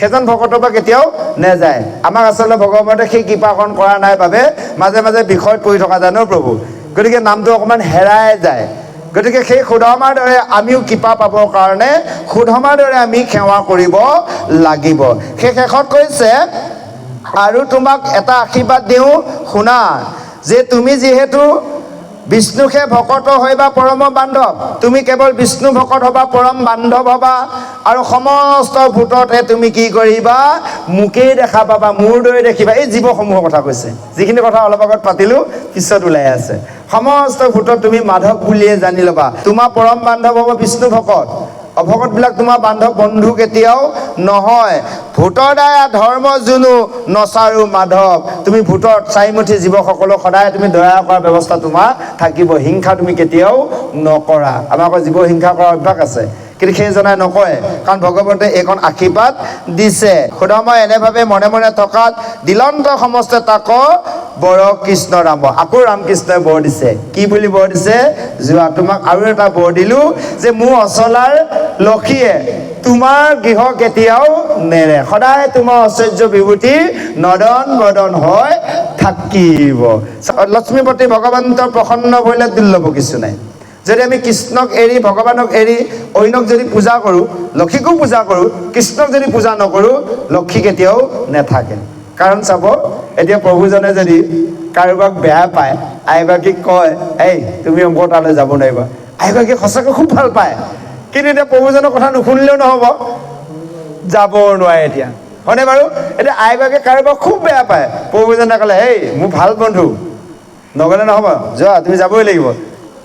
সেইজন ভকতৰ পৰা কেতিয়াও নাযায়। আমাক আচলতে ভগৱন্তে সেই কৃপাকৰণ কৰা নাই বাবে মাজে মাজে বিষয়ত পৰি থকা যায় ন প্ৰভু, গতিকে নামটো অকণমান হেৰাই যায়। গতিকে সেই সুদামাৰ দৰে আমিও কৃপা পাবৰ কাৰণে সুদামাৰ দৰে আমি সেৱা কৰিব লাগিব। সেই শেষত কৈছে আৰু তোমাক এটা আশীৰ্বাদ দিওঁ শুনা, যে তুমি যিহেতু বিষ্ণুহে ভকত হবা পৰম বান্ধৱ, তুমি কেৱল বিষ্ণু ভকত হবা, পৰম বান্ধৱ হবা, আৰু সমস্ত ভূততে তুমি কি কৰিবা? মোকেই দেখা পাবা, মোৰ দৰে দেখিবা। এই জীৱসমূহৰ কথা কৈছে, যিখিনি কথা অলপ আগত পাতিলোঁ পিছত ওলাই আছে। সমস্ত ভূতত তুমি মাধৱ বুলিয়ে জানি ল'বা, তোমাৰ পৰম বান্ধৱ হ'ব বিষ্ণু ভকত। অভকতবিলাক তোমাৰ বান্ধৱ বন্ধু কেতিয়াও নহয়। ভূতৰ দ্বাৰা ধৰ্ম জুনু নচাৰো মাধৱ, তুমি ভূতত চাৰিমুঠি জীৱসকলক সদায় তুমি দয়া কৰাৰ ব্যৱস্থা তোমাৰ থাকিব, হিংসা তুমি কেতিয়াও নকৰা। আমাৰ আকৌ জীৱ হিংসা কৰাৰ অভ্যাস আছে, কিন্তু সেইজনাই নকৰে, কাৰণ ভগৱন্তে এইখন আশীৰ্বাদ দিছে। সুদামা এনেভাৱে মনে মনে থকাত দিলন্ত সমস্ত তাক বৰ কৃষ্ণ ৰাম। আকৌ ৰামকৃষ্ণই বৰ দিছে, কি বুলি বৰ দিছে? যোৱা তোমাক আৰু এটা বৰ দিলোঁ, যে মোৰ অচলাৰ লক্ষীয়ে তোমাৰ গৃহ কেতিয়াও নেৰে, সদায় তোমাৰ ঐশ্বৰ্য বিভূতি নদন বদন হৈ থাকিব। লক্ষ্মীপতি ভগৱন্তৰ প্ৰসন্ন কৰিলে দুৰ্লভ কিছু নাই। যদি আমি কৃষ্ণক এৰি ভগৱানক এৰি অন্যক যদি পূজা কৰোঁ, লক্ষীকো পূজা কৰোঁ, কৃষ্ণক যদি পূজা নকৰোঁ, লক্ষী কেতিয়াও নাথাকে। কাৰণ চাব, এতিয়া প্ৰভুজনে যদি কাৰোবাক বেয়া পায়, আইগৰাকীক কয় এই তুমি অমুকৰ তালৈ যাব নোৱাৰিবা, আইগৰাকীক সঁচাকৈ খুব ভাল পায়, কিন্তু এতিয়া প্ৰভুজনৰ কথা নুশুনিলেও নহ'ব, যাব নোৱাৰে এতিয়া, হয়নে বাৰু? এতিয়া আইগৰাকীয়ে কাৰোবাক খুব বেয়া পায়, প্ৰভুজনে ক'লে এই মোৰ ভাল বন্ধু, নগ'লে নহ'ব, যোৱা তুমি যাবই লাগিব,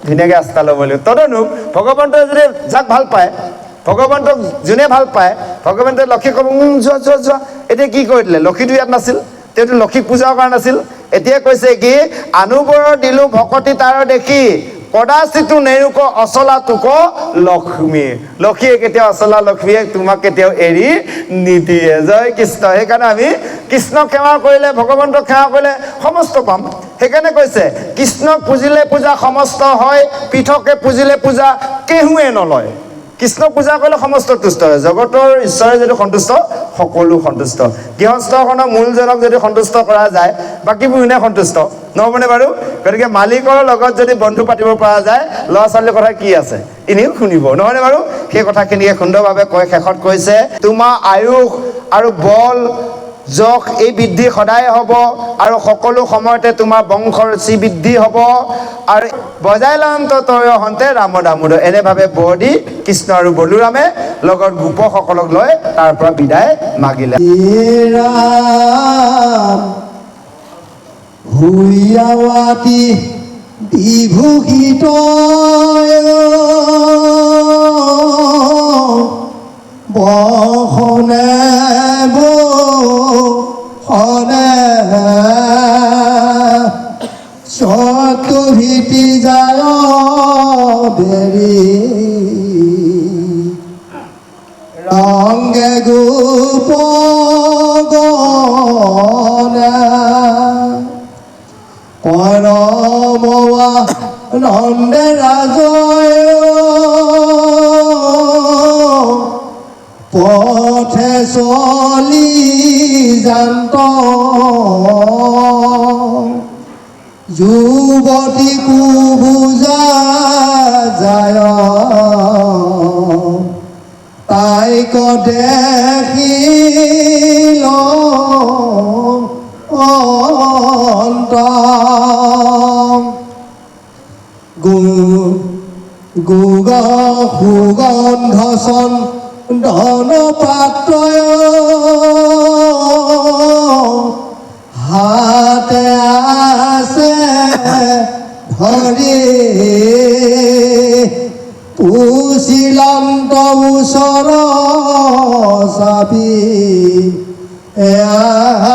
ধুনীয়াকৈ আস্থা ল'ব লাগিব। তদনো ভগৱন্তই যদি যাক ভাল পায়, ভগৱন্তক যোনে ভাল পায়, ভগৱন্তই লক্ষীক ক'ব যোৱা যোৱা যোৱা। এতিয়া কি কৰি দিলে? লক্ষীটো ইয়াত নাছিল, তেওঁতো লক্ষীক পূজা কৰা নাছিল। এতিয়া কৈছে কি, আনুবৰৰ দিলোঁ ভকতি তাৰ দেখি, কদাচিতো নেৰুক অচলা তোক লক্ষ্মী। লক্ষীয়ে কেতিয়াও অচলা লক্ষ্মীয়ে তোমাক কেতিয়াও এৰি নিদিয়ে। জয় কৃষ্ণ। সেইকাৰণে আমি কৃষ্ণক সেৱা কৰিলে, ভগৱন্তক সেৱা কৰিলে সমস্ত পাম। সেইকাৰণে কৈছে কৃষ্ণক পুজিলে পূজা সমস্ত হয়, পৃথকে পুজিলে পূজা কেহুৱে নলয়। কৃষ্ণক পূজা কৰিলে সমস্ত তুষ্ট হয়। জগতৰ ঈশ্বৰে যদি সন্তুষ্ট, সকলো সন্তুষ্ট। গৃহস্থখনৰ মূলজনক যদি সন্তুষ্ট কৰা যায়, বাকীবোৰ ইনে সন্তুষ্ট নহ'বনে বাৰু? গতিকে মালিকৰ লগত যদি বন্ধু পাতিব পৰা যায়, ল'ৰা ছোৱালীৰ কথা কি আছে, এনেও শুনিব, নহয়নে বাৰু? সেই কথাখিনিকে সুন্দৰভাৱে কৈ শেষত কৈছে তোমাৰ আয়ুস আৰু বল যশ এই বৃদ্ধি সদায় হ'ব আৰু সকলো সময়তে তোমাৰ বংশৰ শ্ৰীবৃদ্ধি হ'ব আৰু বজাই লান্ত তয় হন্তে ৰাম দামোদৰ এনেভাৱে বৰ দি কৃষ্ণ আৰু বলোৰামে লগত গোপসকলক লৈ তাৰ পৰা বিদায় মাগিলে। ৰাম হুইয়াৱাতি বিভূষিত বহনে বহনে চতুৰ্ভীতি যায় বেৰি ৰংগে গোপ গনে পৰমৱা নন্দে ৰাজয় পথে চলি যান্ত যুৱতী কুবুজা যায় তাইক দেখিল গুগ সুগন্ধ চন্দন পাত্ৰ হাতে আছে ধৰি পুচিলন্ত ওচৰ চাবি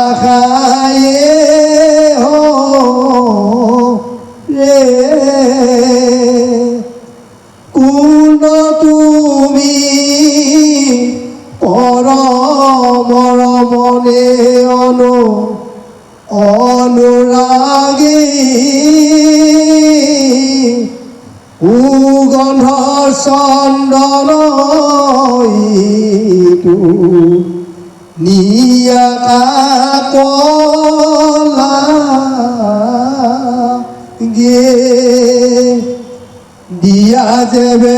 আশায়ে ৰে কোন তুমি পৰমৰ মনে অনুৰাগী সুগন্ধ চন্দন নিয়াকা কলা গে দিয়া যাবে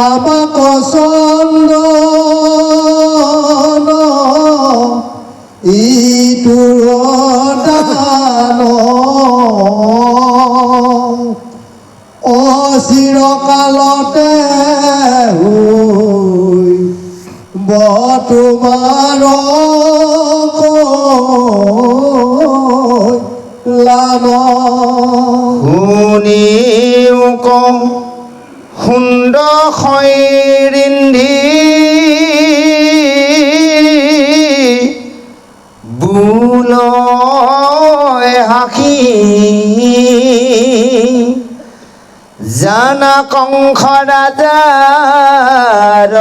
আমাক চন্দন ইটোৰ দান অচিৰকালতে হৈ তোমাৰ লাভ শুনিও কওঁ সুন্দৰ শৈৰিন্ধি বুলয় হাসি জানা কংস ৰাজাৰ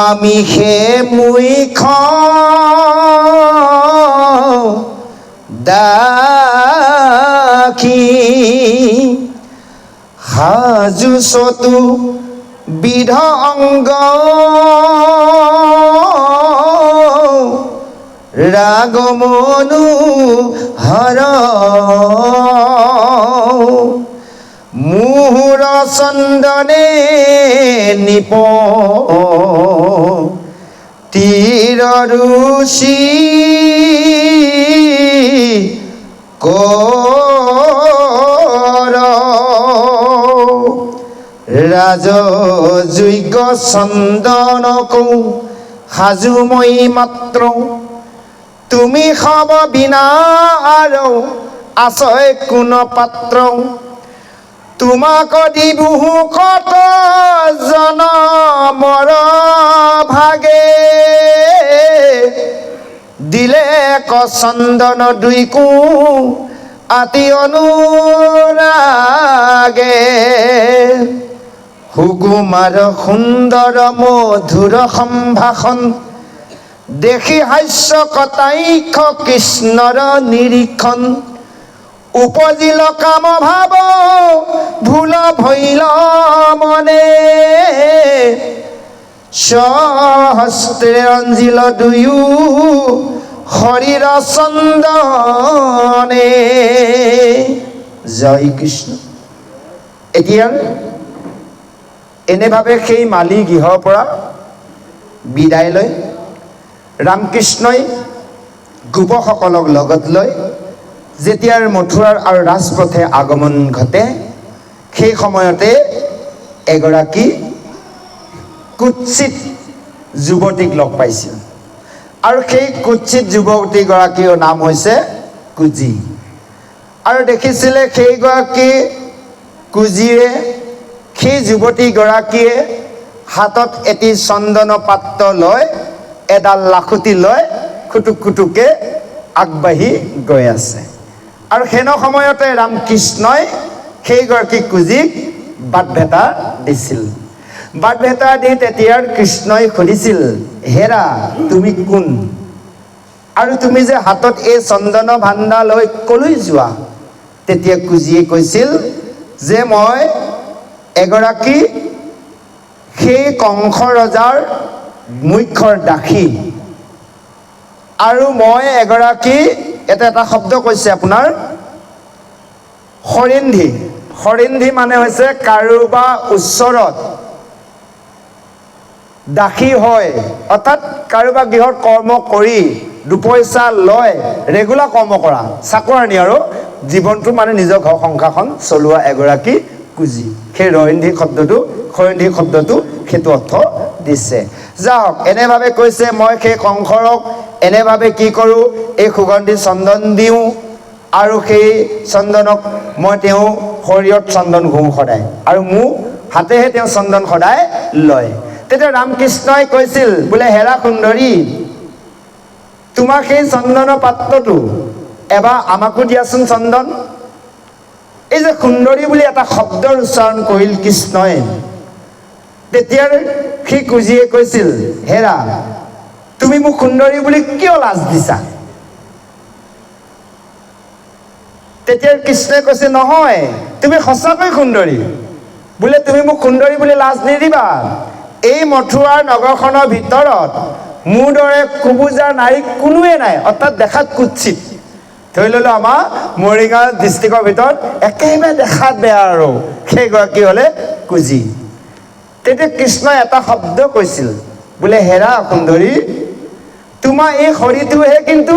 আমি সে মুখ দাখি সাজু চতু বিধ অংগ ৰাগমনু হৰ মুহুৰ চন্দনে নিপ তীৰ ৰুচি কৰ ৰাজযোগ্য চন্দনকো সাজু মই মাত্ৰ তুমি সব বিনা আৰু আছয় কোন পাত্ৰ তোমাক দিবুহু কত জনমৰ ভাগে দিলে ক চন্দন দুইকো আতি অনুৰাগে সুকুমাৰ সুন্দৰ মধুৰ সম্ভাষণ দেখি হাস্য কটাইক্ষ কৃষ্ণৰ নিৰীক্ষণ উপজিল কাম ভাব ভুল ভৈল মনে স্বহস্তে ৰঞ্জিল দুয়ো শৰীৰ চন্দনে। জয় কৃষ্ণ। এতিয়া এনেভাৱে সেই মালি গৃহৰ পৰা বিদায় লৈ ৰামকৃষ্ণই গোপসকলক লগত লৈ যেতিয়াৰ মথুৰাৰ আৰু ৰাজপথে আগমন ঘটে সেই সময়তে এগৰাকী কুৎসিত যুৱতীক লগ পাইছিল আৰু সেই কুৎসিত যুৱতীগৰাকীৰ নাম হৈছে কুজি আৰু দেখিছিলে সেইগৰাকী কুজিৰে সেই যুৱতীগৰাকীয়ে হাতত এটি চন্দন পাত্ৰ লৈ এডাল লাখুটি লৈ খুটুক খুটুকে আগবাঢ়ি গৈ আছে আৰু সেনে সময়তে ৰামকৃষ্ণই সেইগৰাকী কুজিক বাট ভেটা দিছিল বাট ভেটা দি তেতিয়াৰ কৃষ্ণই সুধিছিল হেৰা তুমি কোন আৰু তুমি যে হাতত এই চন্দন ভাণ্ডা লৈ কলৈ যোৱা তেতিয়া কুজিয়ে কৈছিল যে মই এগৰাকী সেই কংস ৰজাৰ মুখ্যৰ দাসী আৰু মই এগৰাকী এটা শব্দ কৈছে আপোনাৰ হৰিন্ধি মানে হৈছে কাৰোবাৰ ওচৰত দাসী হয় অৰ্থাৎ কাৰোবাৰ গৃহত কৰ্ম কৰি দুপইচা লয় ৰেগুলাৰ কৰ্ম কৰা চাকৰানী আৰু জীৱনটো মানে নিজৰ ঘৰ সংসাৰখন চলোৱা এগৰাকী কুজি সেই হৰিন্ধি শব্দটো সেইটো অৰ্থ দিছে যাওক এনেভাৱে কৈছে মই সেই কংসৰক এনেভাৱে কি কৰোঁ এই সুগন্ধি চন্দন দিওঁ আৰু সেই চন্দনক মই তেওঁ শৰীৰত চন্দন ঘঁহোঁ সদায় আৰু মোৰ হাতেহে তেওঁ চন্দন সদায় লয় তেতিয়া ৰামকৃষ্ণই কৈছিল বোলে হেৰা সুন্দৰী তোমাৰ সেই চন্দনৰ পাত্ৰটো এবাৰ আমাকো দিয়াচোন চন্দন এই যে সুন্দৰী বুলি এটা শব্দৰ উচ্চাৰণ কৰিল কৃষ্ণই তেতিয়াৰ সেই কুজিয়ে কৈছিল হেৰা তুমি মোক সুন্দৰী বুলি কিয় লাজ দিছা তেতিয়াৰ কৃষ্ণই কৈছে নহয় তুমি সঁচাকৈ সুন্দৰী বোলে তুমি মোক সুন্দৰী বুলি লাজ নিদিবা এই মথুৰাৰ নগৰখনৰ ভিতৰত মোৰ দৰে কুবুজা নাৰী কোনোৱে নাই অৰ্থাৎ দেখাত কুৎসিত ধৰি ললো আমাৰ মৰিগাঁও ডিষ্ট্ৰিক্টৰ ভিতৰত একেবাৰে দেখাত বেয়া আৰু সেইগৰাকী হ'লে কুজি তেতিয়া কৃষ্ণই এটা শব্দ কৈছিল বোলে হেৰা সুন্দৰী তোমাৰ এই শৰীৰটোহে কিন্তু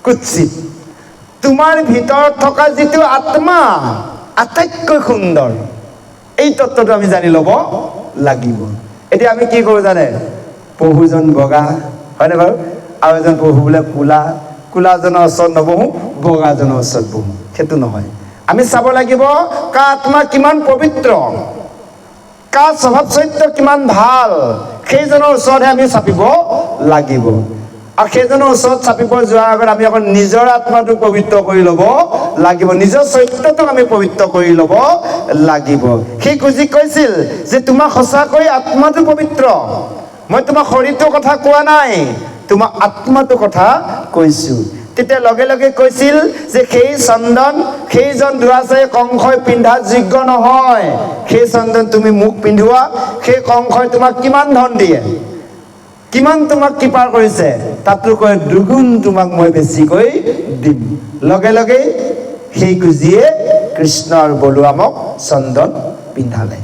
কুৎসিত তোমাৰ ভিতৰত থকা যিটো আত্মা আটাইতকৈ সুন্দৰ এই তত্ত্বটো আমি জানি ল'ব লাগিব এতিয়া আমি কি কৰোঁ জানে পহুজন বগা হয়নে বাৰু আৰু এজন পহু বোলে কোলাজনৰ ওচৰত নবহোঁ বগাজনৰ ওচৰত বহোঁ সেইটো নহয় আমি চাব লাগিব কাৰ আত্মা কিমান পবিত্ৰ কাৰ স্বভাৱ চৰিত্ৰ কিমান ভাল সেইজনৰ ওচৰতহে আমি চাপিব লাগিব আৰু সেইজনৰ ওচৰত চাপিব যোৱাৰ আগত আমি অকল নিজৰ আত্মাটো পবিত্ৰ কৰি ল'ব লাগিব নিজৰ চৰিত্ৰটোক আমি পবিত্ৰ কৰি ল'ব লাগিব সেই কুজি কৈছিল যে তোমাৰ সঁচাকৈ আত্মাটো পবিত্ৰ মই তোমাৰ শৰীৰটোৰ কথা কোৱা নাই তোমাৰ আত্মাটোৰ কথা কৈছোঁ তেতিয়া লগে লগে কৈছিল যে সেই চন্দন সেইজন দুৰাচাৰী কংসই পিন্ধাৰ যোগ্য নহয় সেই চন্দন তুমি মোক পিন্ধোৱা সেই কংসই তোমাক কিমান ধন দিয়ে কিমান তোমাক কৃপা কৰিছে তাতকৈ দুগুণ তোমাক মই বেছিকৈ দিম লগে লগে সেই কুজিয়ে কৃষ্ণ আৰু বলোৰামক চন্দন পিন্ধালে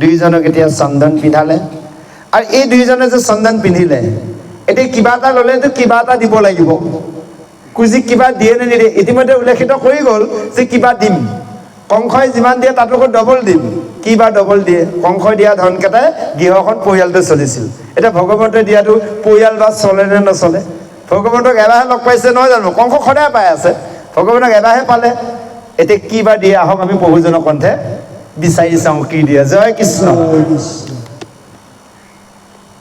দুইজনক এতিয়া চন্দন পিন্ধালে আৰু এই দুইজনে যে চন্দন পিন্ধিলে এতিয়া কিবা এটা ল'লেতো কিবা এটা দিব লাগিব কুজিক কিবা দিয়ে নে নিদিয়ে ইতিমধ্যে উল্লেখিত কৰি গ'ল যে কিবা দিম কংসই যিমান দিয়ে তাতকৈ ডবল দিম কিবা ডবল দিয়ে কংসই দিয়া ধনকেইটাই গৃহখন পৰিয়ালটো চলিছিল এতিয়া ভগৱন্তই দিয়াটো পৰিয়াল বা চলে নে নচলে ভগৱন্তক এবাৰহে লগ পাইছে নহয় জানো কংস সদায় পাই আছে ভগৱানক এবাৰহে পালে এতিয়া কিবা দিয়ে আহক আমি প্ৰভুজনৰ কণ্ঠে বিচাৰি চাওঁ কি দিয়ে জয় কৃষ্ণ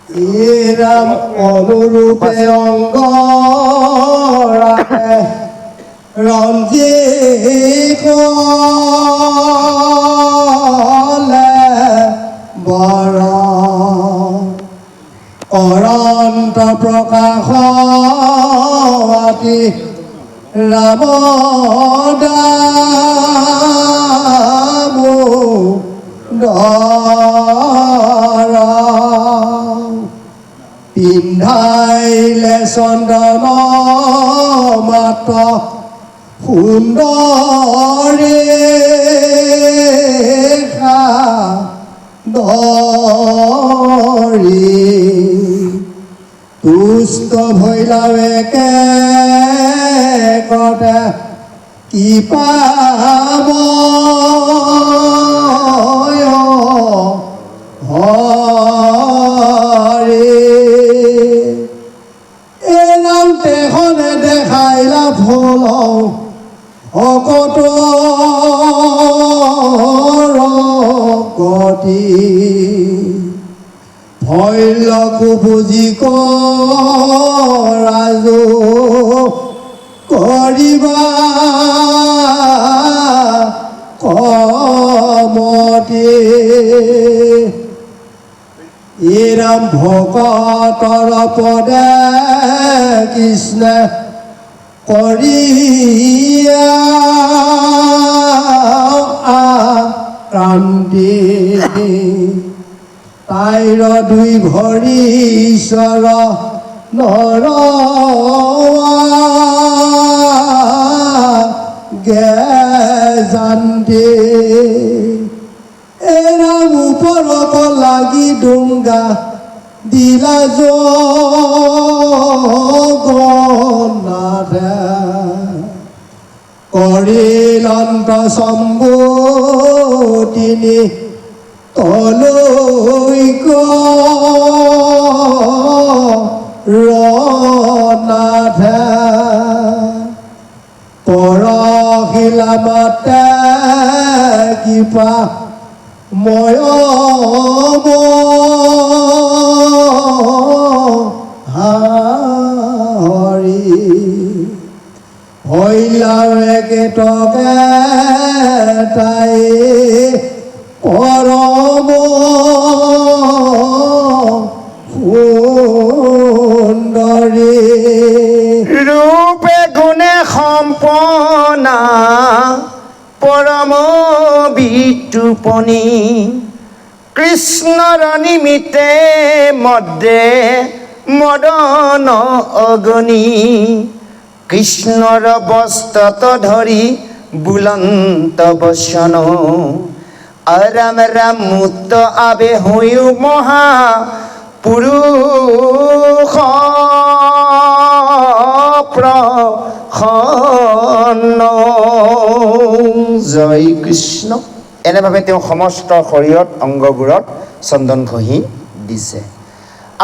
ৰাম অনুৰূপে অংগ ৰাখে ৰঞ্জিত কলে বৰ অনন্ত প্ৰকাশ আতি ৰাম পিন্ধাইলে চন্দন মাত্ৰ সুন্দৰে ধৰি দুষ্ট ভৈলাবেকে কতে কি পাব হৰে এই নাম তেখনে দেখাইলা ফল অকত গতি ভৈলকো বুজি ৰাজু কৰিবা কমতি ইৰাম ভকতৰ পদে কৃষ্ণ কৰিয়া ক্ৰান্তি তাইৰ দুই ভৰি ঈশ্বৰ নৰ গেজান্তি এৰাম ওপৰত লাগি ডুংগা দিলা জগন্নাথে কৰিলন্ত সম্বোধিনী তলৈক ৰনাথে পৰশিলা মাতে কিপা ময় হৰি ভৈলাবেকে টকে তাই পৰম সুন্দৰী ৰূপে গুণে সম্পন্না পৰম বিতুপনী কৃষ্ণৰ নিমিত্তে মদে মদন অগণী কৃষ্ণৰ বস্ত্ৰত ধৰি বুলন্ত বচন ৰাম ৰাম মুক্ত আবে হৈও মহা পুৰুষ প্ৰসন্ন জয় কৃষ্ণ এনেভাৱে তেওঁ সমস্ত শৰীৰত অংগবোৰত চন্দন ঘঁহি দিছে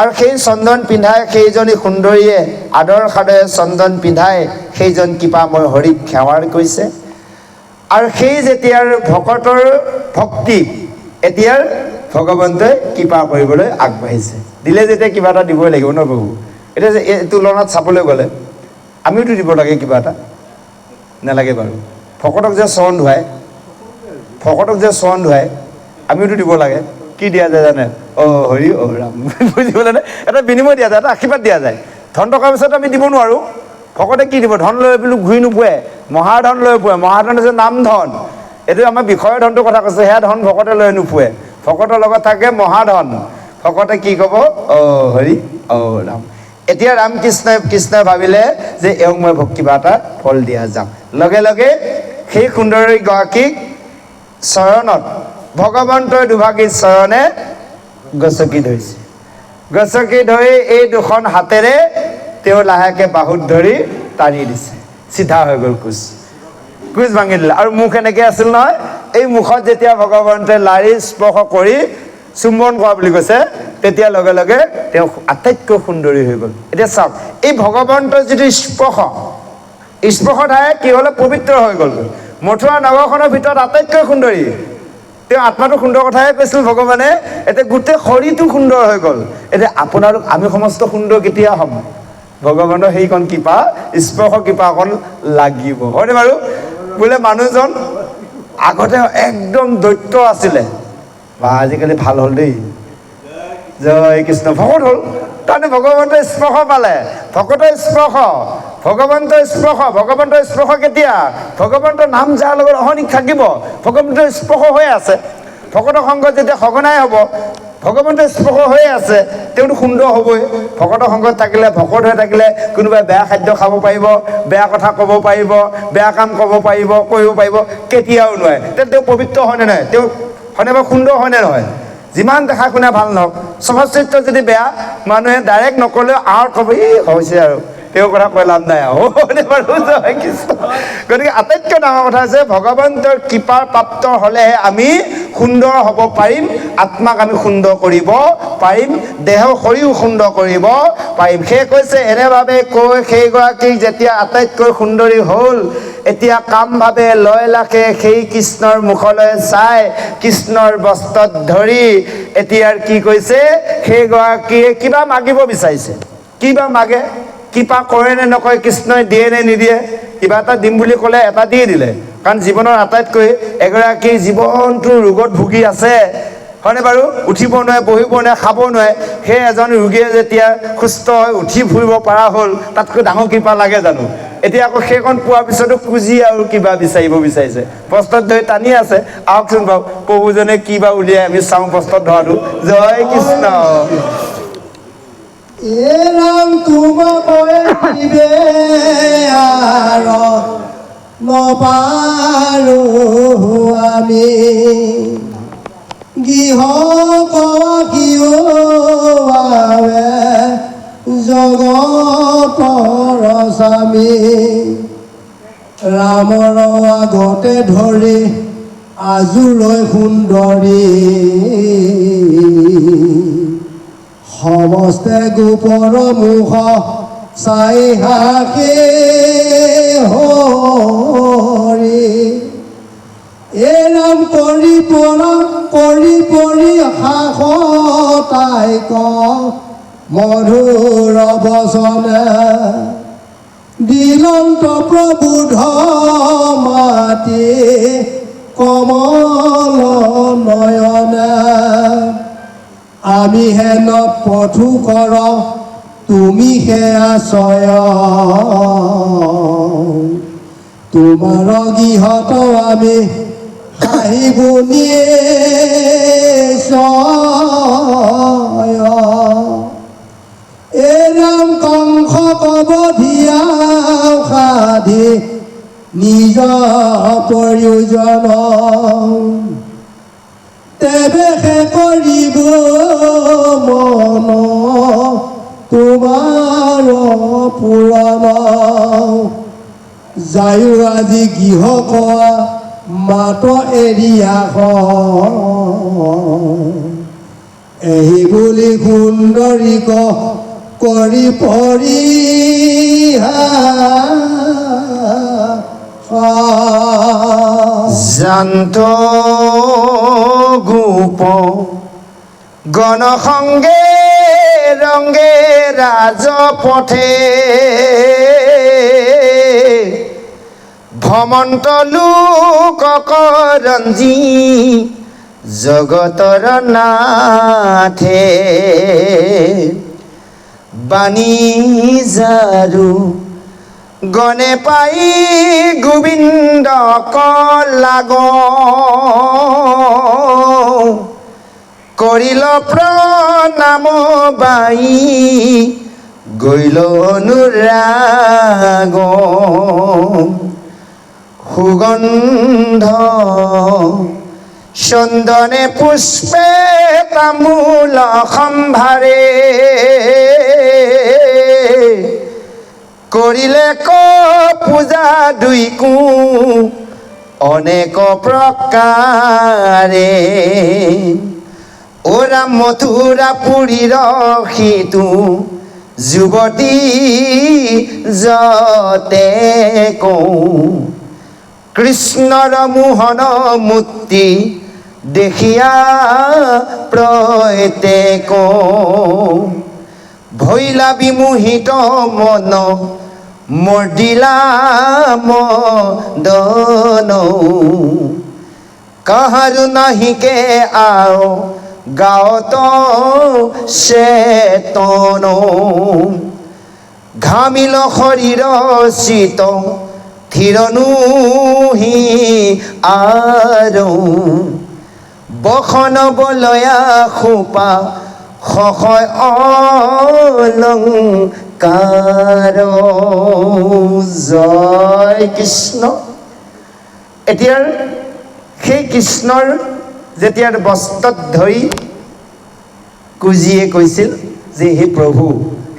আৰু সেই চন্দন পিন্ধাই সেইজনী সুন্দৰীয়ে আদৰ সাদৰে চন্দন পিন্ধাই সেইজন কৃপাময় হৰিক সেৱাৰ কৰিছে আৰু সেই যেতিয়াৰ ভকতৰ ভক্তি এতিয়াৰ ভগৱন্তই কৃপা কৰিবলৈ আগবাঢ়িছে দিলে যেতিয়া কিবা এটা দিবই লাগিব ন প্ৰভু এতিয়া যে এই তুলনাত চাবলৈ গ'লে আমিওতো দিব লাগে কিবা এটা নালাগে বাৰু ভকতক যে চৰণ ধুৱাই আমিওতো দিব লাগে কি দিয়া যায় জানে হৰি ৰাম বুজিবলৈনে এটা বিনিময় দিয়া যায় এটা আশীৰ্বাদ দিয়া যায় ধন টকাৰ পিছত আমি দিব নোৱাৰোঁ ভকতে কি দিব ধন লৈ পেলাই ঘূৰি নোপোৱে মহাধন লৈ ফুৰে মহাধন হৈছে নাম ধন এইটো আমাৰ বিষয়ৰ ধনটোৰ কথা কৈছে সেয়া ধন ভকতে লৈ নুফুৱে ভকতৰ লগত থাকে মহাধন ভকতে কি ক'ব হৰি ৰাম এতিয়া কৃষ্ণই ভাবিলে যে এওঁক মই কিবা এটা ফল দিয়া যাম লগে লগে সেই সুন্দৰী গৰাকীক চৰণত ভগৱন্তৰ দুভাগী চৰণে গচকি ধৰিছে গচকি ধৰি এই দুখন হাতেৰে তেওঁ লাহেকৈ বাহুত ধৰি টানি দিছে চিধা হৈ গ'ল কোচ ভাঙি দিলে আৰু মুখ এনেকৈ আছিল নহয় এই মুখত যেতিয়া ভগৱন্তই লাৰি স্পৰ্শ কৰি চুম্বন কৰা বুলি কৈছে তেতিয়া লগে লগে তেওঁ আটাইতকৈ সুন্দৰী হৈ গ'ল এতিয়া চাওক এই ভগৱন্তৰ যিটো স্পৰ্শধাৰে কি হ'লে পবিত্ৰ হৈ গ'ল মথুৰা নগৰখনৰ ভিতৰত আটাইতকৈ সুন্দৰী তেওঁ আত্মাটো সুন্দৰ কথাহে কৈছিল ভগৱানে এতিয়া গোটেই শৰীৰটো সুন্দৰ হৈ গ'ল এতিয়া আপোনালোক আমি সমস্ত সুন্দৰ কেতিয়া হ'ম ভগৱানৰ সেইকণ কৃপা স্পৰ্শ কৃপা অকণ লাগিব হয়নে বাৰু বোলে মানুহজন আগতে একদম দৈত্য আছিলে বা আজিকালি ভাল হ'ল দেই জয় কৃষ্ণ ভকত হ'ল তাৰমানে ভগৱন্তৰ স্পৰ্শ পালে ভকতৰ স্পৰ্শ কেতিয়া ভগৱন্তৰ নাম যাৰ লগত অহনিক থাকিব ভগৱন্তৰ স্পৰ্শ হৈ আছে ভকতৰ সংগত যেতিয়া সঘনাই হ'ব ভগৱন্তৰ স্পৰ্শ হৈ আছে তেওঁতো সুন্দৰ হ'বই ভকতৰ সংগত থাকিলে ভকত হৈ থাকিলে কোনোবাই বেয়া খাদ্য খাব পাৰিব বেয়া কথা ক'ব পাৰিব বেয়া কাম কৰিব পাৰিব কেতিয়াও নোৱাৰে তেওঁ পবিত্ৰ হয়নে নহয় তেওঁ হয়নে বা সুন্দৰ হয়নে নহয় যিমান দেখা শুনা ভাল নহওক স্বভাৱ চৰিত্ৰ যদি বেয়া মানুহে ডাইৰেক্ট নকলেও আৰু ক'ব ই হৈছে আৰু তেওঁৰ কথা কৈ লাভ নাই আৰু গতিকে আটাইতকৈ ডাঙৰ কথা হৈছে ভগৱন্তৰ কৃপাৰ প্ৰাপ্ত হ'লেহে আমি সুন্দৰ হ'ব পাৰিম, আত্মাক আমি সুন্দৰ কৰিব পাৰিম, দেহ শৰীৰো সুন্দৰ কৰিব পাৰিম। সেই কৈছে এনেভাৱে কৈ সেইগৰাকীক যেতিয়া আটাইতকৈ সুন্দৰী হ'ল, এতিয়া কামভাৱে লয় লাখে সেই কৃষ্ণৰ মুখলৈ চাই কৃষ্ণৰ বস্ত্ৰত ধৰি এতিয়া কি কৈছে সেইগৰাকীয়ে কিবা মাগিব বিচাৰিছে। কিবা মাগে, কৃপা কৰে নে নকৰে, কৃষ্ণই দিয়ে নে নিদিয়ে, কিবা এটা দিম বুলি ক'লে এটা দিয়ে দিলে। কাৰণ জীৱনৰ আটাইতকৈ এগৰাকী জীৱনটো ৰোগত ভুগি আছে, হয়নে বাৰু? উঠিব নোৱাৰে, বহিব নোৱাৰে, খাব নোৱাৰে, সেই এজন ৰোগীয়ে যেতিয়া সুস্থ হৈ উঠি ফুৰিব পৰা হ'ল, তাতকৈ ডাঙৰ কৃপা লাগে জানো? এতিয়া আকৌ সেইখন পোৱাৰ পিছতো খুজি আৰু কিবা বিচাৰিব বিচাৰিছে, বস্ত্ৰত ধৰি টানি আছে। আহকচোন বাৰু প্ৰভুজনে কিবা উলিয়াই আমি চাওঁ বস্ত্ৰত ধৰাটো। জয় কৃষ্ণ। এ ৰাম তোমাকে দিবে আৰু নপাৰো আমি গৃহ কিয় জগতৰ স্বামী ৰামৰ আগতে ধৰি আজুলৈ সুন্দৰী সমস্তে গোপৰ মুখ চাই হাকে হৰি এ নাম কৰি পৰি সাহ তাই ক মধুৰ বচনে দিলন্ত প্ৰবোধ মাতি কমল নয়নে আমি হেন পথু কৰ তুমি হে আশ্ৰয় তোমাৰ গৃহত আমি হাঁহিব নিশ্চয় এ নাম কংস কবধিয়া সাধি নিজ প্ৰয়োজন তেবেহে কৰিব মন তোমাৰ পূৰণ যায়ো আজি গৃহ কোৱা মাত এৰিয়া এই বুলি সুন্দৰীক কৰি পৰি জান্ত গোপ গণসংগে ৰংগে ৰাজপথে ভ্ৰমন্ত লোকক ৰঞ্জি জগতৰ নাথে বাণী জাৰু গণে পাই গোবিন্দ লাগ কৰিল প্ৰণাম বাই গৈল অনুৰাগ সুগন্ধ চন্দনে পুষ্পে তামোল সম্ভাৰে কৰিলে ক পূজা দুইকো অনেক প্ৰকাৰে ওৰা মথুৰা পুৰীৰ সিটো যুৱতী যতে কওঁ কৃষ্ণৰ মোহন মূৰ্তি দেখিয়া প্ৰত্যেক ভৈলা বিমোহিত মন মৰ্দিলা মদন কাহাৰু নাহিকে আও গাঁৱত চেতন ঘামিল শৰীৰ চিত থিৰনুহি আৰু বখন বলয়া খোপা শশয় অলংকাৰ জয় কৃষ্ণ। এতিয়া সেই কৃষ্ণৰ যেতিয়া বস্ত্ৰত ধৰি কুজিয়ে কৈছিল যে হে প্ৰভু,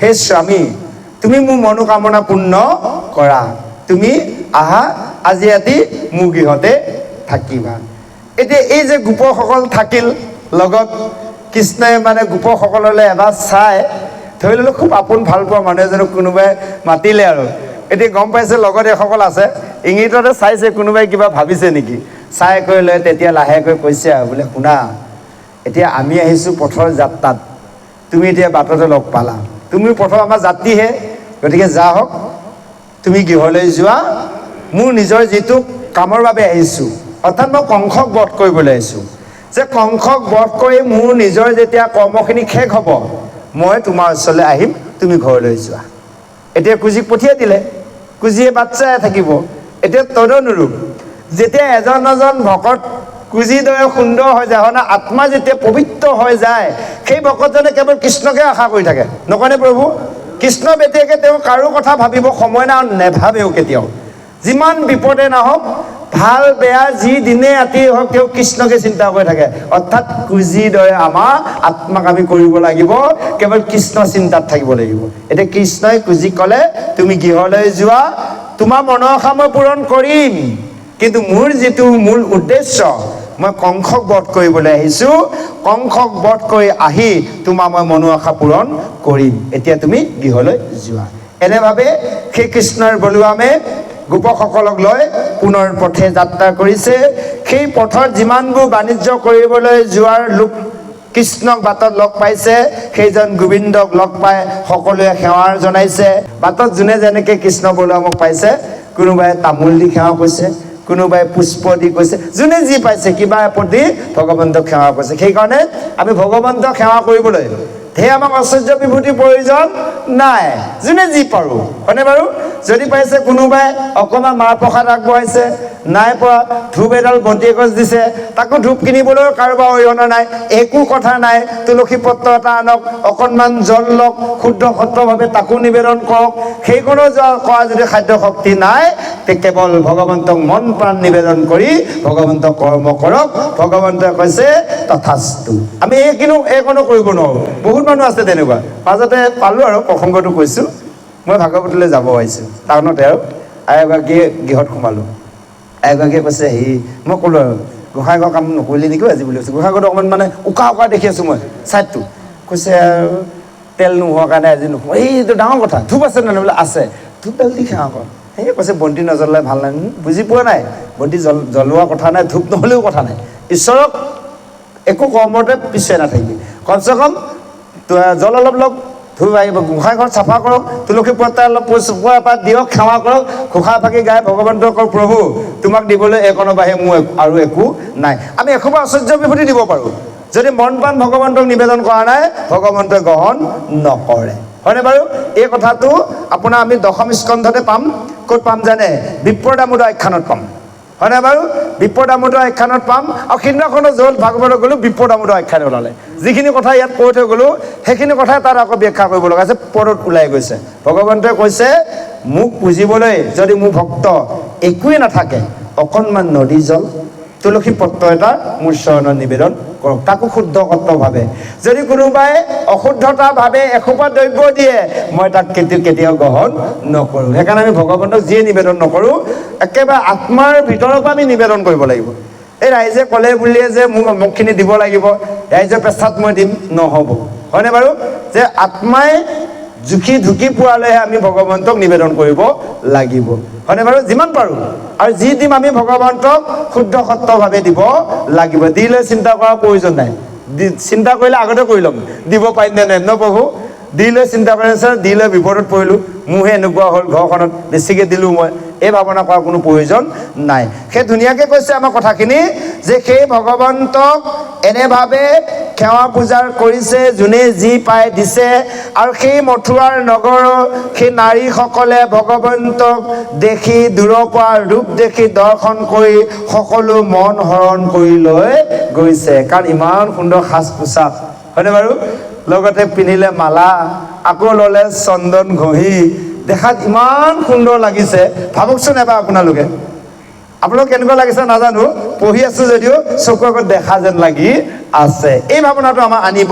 হে স্বামী, তুমি মোৰ মনোকামনা পূৰ্ণ কৰা, তুমি আহা, আজি ৰাতি মোৰ গৃহতে থাকিবা। এতিয়া এই যে গোপসকল থাকিল লগত, কৃষ্ণই মানে গোপসকললৈ এবাৰ চাই, ধৰি ল'লো খুব আপোন ভাল পোৱা মানুহ এজনক কোনোবাই মাতিলে আৰু এতিয়া গম পাইছে লগত এইসকল আছে, ইংগিততে চাইছে কোনোবাই কিবা ভাবিছে নেকি, চাই কৰি লৈ তেতিয়া লাহেকৈ কৈছে আৰু বোলে শুনা, এতিয়া আমি আহিছোঁ পথৰ যাত্ৰাত, তুমি এতিয়া বাটতে লগ পালা, তুমি প্ৰথম আমাৰ যাত্ৰীহে, গতিকে যা হওক তুমি গৃহলৈ যোৱা, মোৰ নিজৰ যিটো কামৰ বাবে আহিছোঁ, অৰ্থাৎ মই কংসক বধ কৰিবলৈ আহিছোঁ, যে কংসক বধ কৰি মোৰ নিজৰ যেতিয়া কৰ্মখিনি শেষ হ'ব, মই তোমাৰ ওচৰলৈ আহিম, তুমি ঘৰলৈ যোৱা। এতিয়া কুজিক পঠিয়াই দিলে, কুজিয়ে বাট চাই থাকিব। এতিয়া তদনুৰূপ যেতিয়া এজন ভকত কুজিৰ দৰে সুন্দৰ হৈ যায়, মানে আত্মা যেতিয়া পবিত্ৰ হৈ যায়, সেই ভকতজনে কেৱল কৃষ্ণকে আশা কৰি থাকে, নকয়নে প্ৰভু? কৃষ্ণ ব্যতিৰেকে তেওঁ কাৰো কথা ভাবিব সময় নাই, নেভাবেও কেতিয়াও। যিমান বিপদে নহওক, ভাল বেয়া যি দিনে ৰাতি হওক, তেওঁ কৃষ্ণকে চিন্তা কৰি থাকে। অৰ্থাৎ কুজিৰ দৰে আমাৰ আত্মাক আমি কৰিব লাগিব, কেৱল কৃষ্ণ চিন্তাত থাকিব লাগিব। এতিয়া কৃষ্ণই কুজিক ক'লে, তুমি গৃহলৈ যোৱা, তোমাৰ মনৰ আশা মই পূৰণ কৰিম, কিন্তু মোৰ যিটো মূল উদ্দেশ্য, মই কংসক বধ কৰিবলৈ আহিছোঁ, কংসক বধ কৰি আহি তোমাৰ মই মনৰ আশা পূৰণ কৰিম, এতিয়া তুমি গৃহলৈ যোৱা। এনেভাৱে সেই কৃষ্ণৰ বলোৰামে গোপসকলক লৈ পুনৰ পথে যাত্ৰা কৰিছে। সেই পথত যিমানবোৰ বাণিজ্য কৰিবলৈ যোৱাৰ লোক কৃষ্ণক বাটত লগ পাইছে, সেইজন গোবিন্দক লগ পাই সকলোৱে সেৱাৰ জনাইছে। বাটত যোনে যেনেকৈ কৃষ্ণ বলোৰামক পাইছে, কোনোবাই তামোল দি সেৱা কৰিছে, কোনোবাই পুষ্প দি কৈছে, যোনে যি পাইছে কিবা এপদ দি ভগৱন্তক সেৱা কৰিছে। সেইকাৰণে আমি ভগৱন্তক সেৱা কৰিবলৈ ঢেৰ আমাক ঐশ্বৰ্য বিভূতিৰ প্ৰয়োজন নাই, যোনে যি পাৰোঁ, হয়নে বাৰু? যদি পাইছে কোনোবাই অকণমান মাহ প্ৰসাদ আগবঢ়াইছে, নাই পৰা ধূপ এডাল বন্তি এগছ দিছে, তাকো ধূপ কিনিবলৈও কাৰোবাৰ অৰিহণা নাই, একো কথা নাই, তুলসী পত্ৰ এটা আনক, অকণমান জল লওক, শুদ্ধ সত্ৰভাৱে তাকো নিবেদন কৰক। সেইকণো কৰা যদি খাদ্য শক্তি নাই, তে কেৱল ভগৱন্তক মন প্ৰাণ নিবেদন কৰি ভগৱন্তক কৰ্ম কৰক। ভগৱন্তই কৈছে তথাস্তু। আমি এইকণো কৰিব নোৱাৰোঁ, বহুত মানুহ আছে তেনেকুৱা। মাজতে পালোঁ আৰু প্ৰসংগটো কৈছোঁ, মই ভাগৱতলৈ যাব আহিছোঁ টাউনতে, আৰু এগৰাকীয়ে গৃহত সোমালোঁ। এগৰাকীয়ে কৈছে হেৰি, মই ক'লোঁ আৰু গোঁসাই ঘৰ কাম নকৰিলি নেকি আজি বুলি কৈছোঁ। গোঁসাই ঘৰটো অকণমান মানে উকা দেখি আছোঁ মই ছাইডটো। কৈছে আৰু তেল নোহোৱাৰ কাৰণে আজি নোহোৱা, এইটো ডাঙৰ কথা, ধূপ আছে নে বোলে? আছে, ধূপডাল দি সেৱা কৰ। সেই কৈছে বন্তি নজ্বলালে ভাল নাই, বুজি পোৱা নাই, বন্তি জ্বলোৱা কথা নাই, ধূপ নহ'লেও কথা নাই, ঈশ্বৰক একো কৰ্মতে পিছুৱাই নাথাকিবি, কমচে কম জল অলপ লওক, ধুই আহিব, গোঁসাই ঘৰত চাফা কৰক, তুলসী পত্ৰ অলপ পুষ্প এপাত দিয়ক, সেৱা কৰক, ঘোষা ফাঁকি গাই ভগৱন্তক কওক, প্ৰভু তোমাক দিবলৈ এইকণৰ বাহিৰে মোৰ আৰু একো নাই। আমি এসোপা ঐশ্বৰ্য বিভূতি দিব পাৰোঁ, যদি মন প্ৰাণ ভগৱন্তক নিবেদন কৰা নাই, ভগৱন্তই গ্ৰহণ নকৰে, হয়নে বাৰু? এই কথাটো আপোনাৰ আমি দশম স্কন্ধতে পাম। ক'ত পাম জানে? বিপ্ৰদামোদৰ আখ্যানত পাম, হয়নে বাৰু? বিপ্ৰদামোদৰ আখ্যানত পাম। আৰু সিদিনাখনো য'ত ভাগৱতত গ'লোঁ, বিপ্ৰদামোদৰ আখ্যান ওলালে। যিখিনি কথা ইয়াত কৈ থৈ গ'লোঁ, সেইখিনি কথাই তাত আকৌ ব্যাখ্যা কৰিব লগা আছে, পদত ওলাই গৈছে। ভগৱন্তই কৈছে, মোক পুজিবলৈ যদি মোৰ ভক্ত একোৱেই নাথাকে, অকণমান নদী জল, তুলসী পত্ৰ এটা মোৰ চৰণত নিবেদন কৰক, তাকো শুদ্ধ সত্ৰভাৱে। যদি কোনোবাই অশুদ্ধতাভাৱে এসোপা দ্ৰব্য দিয়ে, মই তাক কেতিয়াও গ্ৰহণ নকৰোঁ। সেইকাৰণে আমি ভগৱন্তক যিয়ে নিবেদন নকৰোঁ, একেবাৰে আত্মাৰ ভিতৰৰ পৰা আমি নিবেদন কৰিব লাগিব। এই ৰাইজে ক'লে বুলিয়ে যে মোক অমুকখিনি দিব লাগিব, ৰাইজৰ পেচাত মই দিম, নহ'ব, হয়নে বাৰু? যে আত্মাই জুখি ঢুকি পোৱালৈহে আমি ভগৱন্তক নিবেদন কৰিব লাগিব, হয়নে বাৰু? যিমান পাৰোঁ, আৰু যি দিম আমি ভগৱন্তক শুদ্ধ সত্ৰভাৱে দিব লাগিব। দি লৈ চিন্তা কৰাৰ প্ৰয়োজন নাই, চিন্তা কৰিলে আগতে কৰি ল'ম, দিব পাৰিম নে নাই ন প্ৰভু? দি লৈ চিন্তা কৰিছে, দি লৈ বিপদত পৰিলোঁ, মোৰহে এনেকুৱা হ'ল, ঘৰখনত বেছিকৈ দিলোঁ মই, এই ভাৱনা কৰাৰ কোনো প্ৰয়োজন নাই। সেই ধুনীয়াকৈ কৈছে আমাৰ কথাখিনি, যে সেই ভগৱন্তক এনেভাৱে সেৱা পূজা কৰিছে, যোনে যি পাই দিছে। আৰু সেই মথুৰাৰ নগৰৰ সেই নাৰীসকলে ভগৱন্তক দেখি, দূৰৰ পৰা ৰূপ দেখি দৰ্শন কৰি সকলো মন হৰণ কৰি লৈ গৈছে, কাৰণ ইমান সুন্দৰ সাজ পোছাক, হয়নে বাৰু? লগতে পিন্ধিলে মালা, আকৌ ল'লে চন্দন ঘঁহি, দেখাত ইমান সুন্দৰ লাগিছে। ভাবকচোন এবাৰ আপোনালোকে, আপোনালোক কেনেকুৱা লাগিছে নাজানো, পঢ়ি আছো যদিও চকু আগত দেখা যেন লাগি আছে। এই ভাৱনাটো আমাৰ আনিব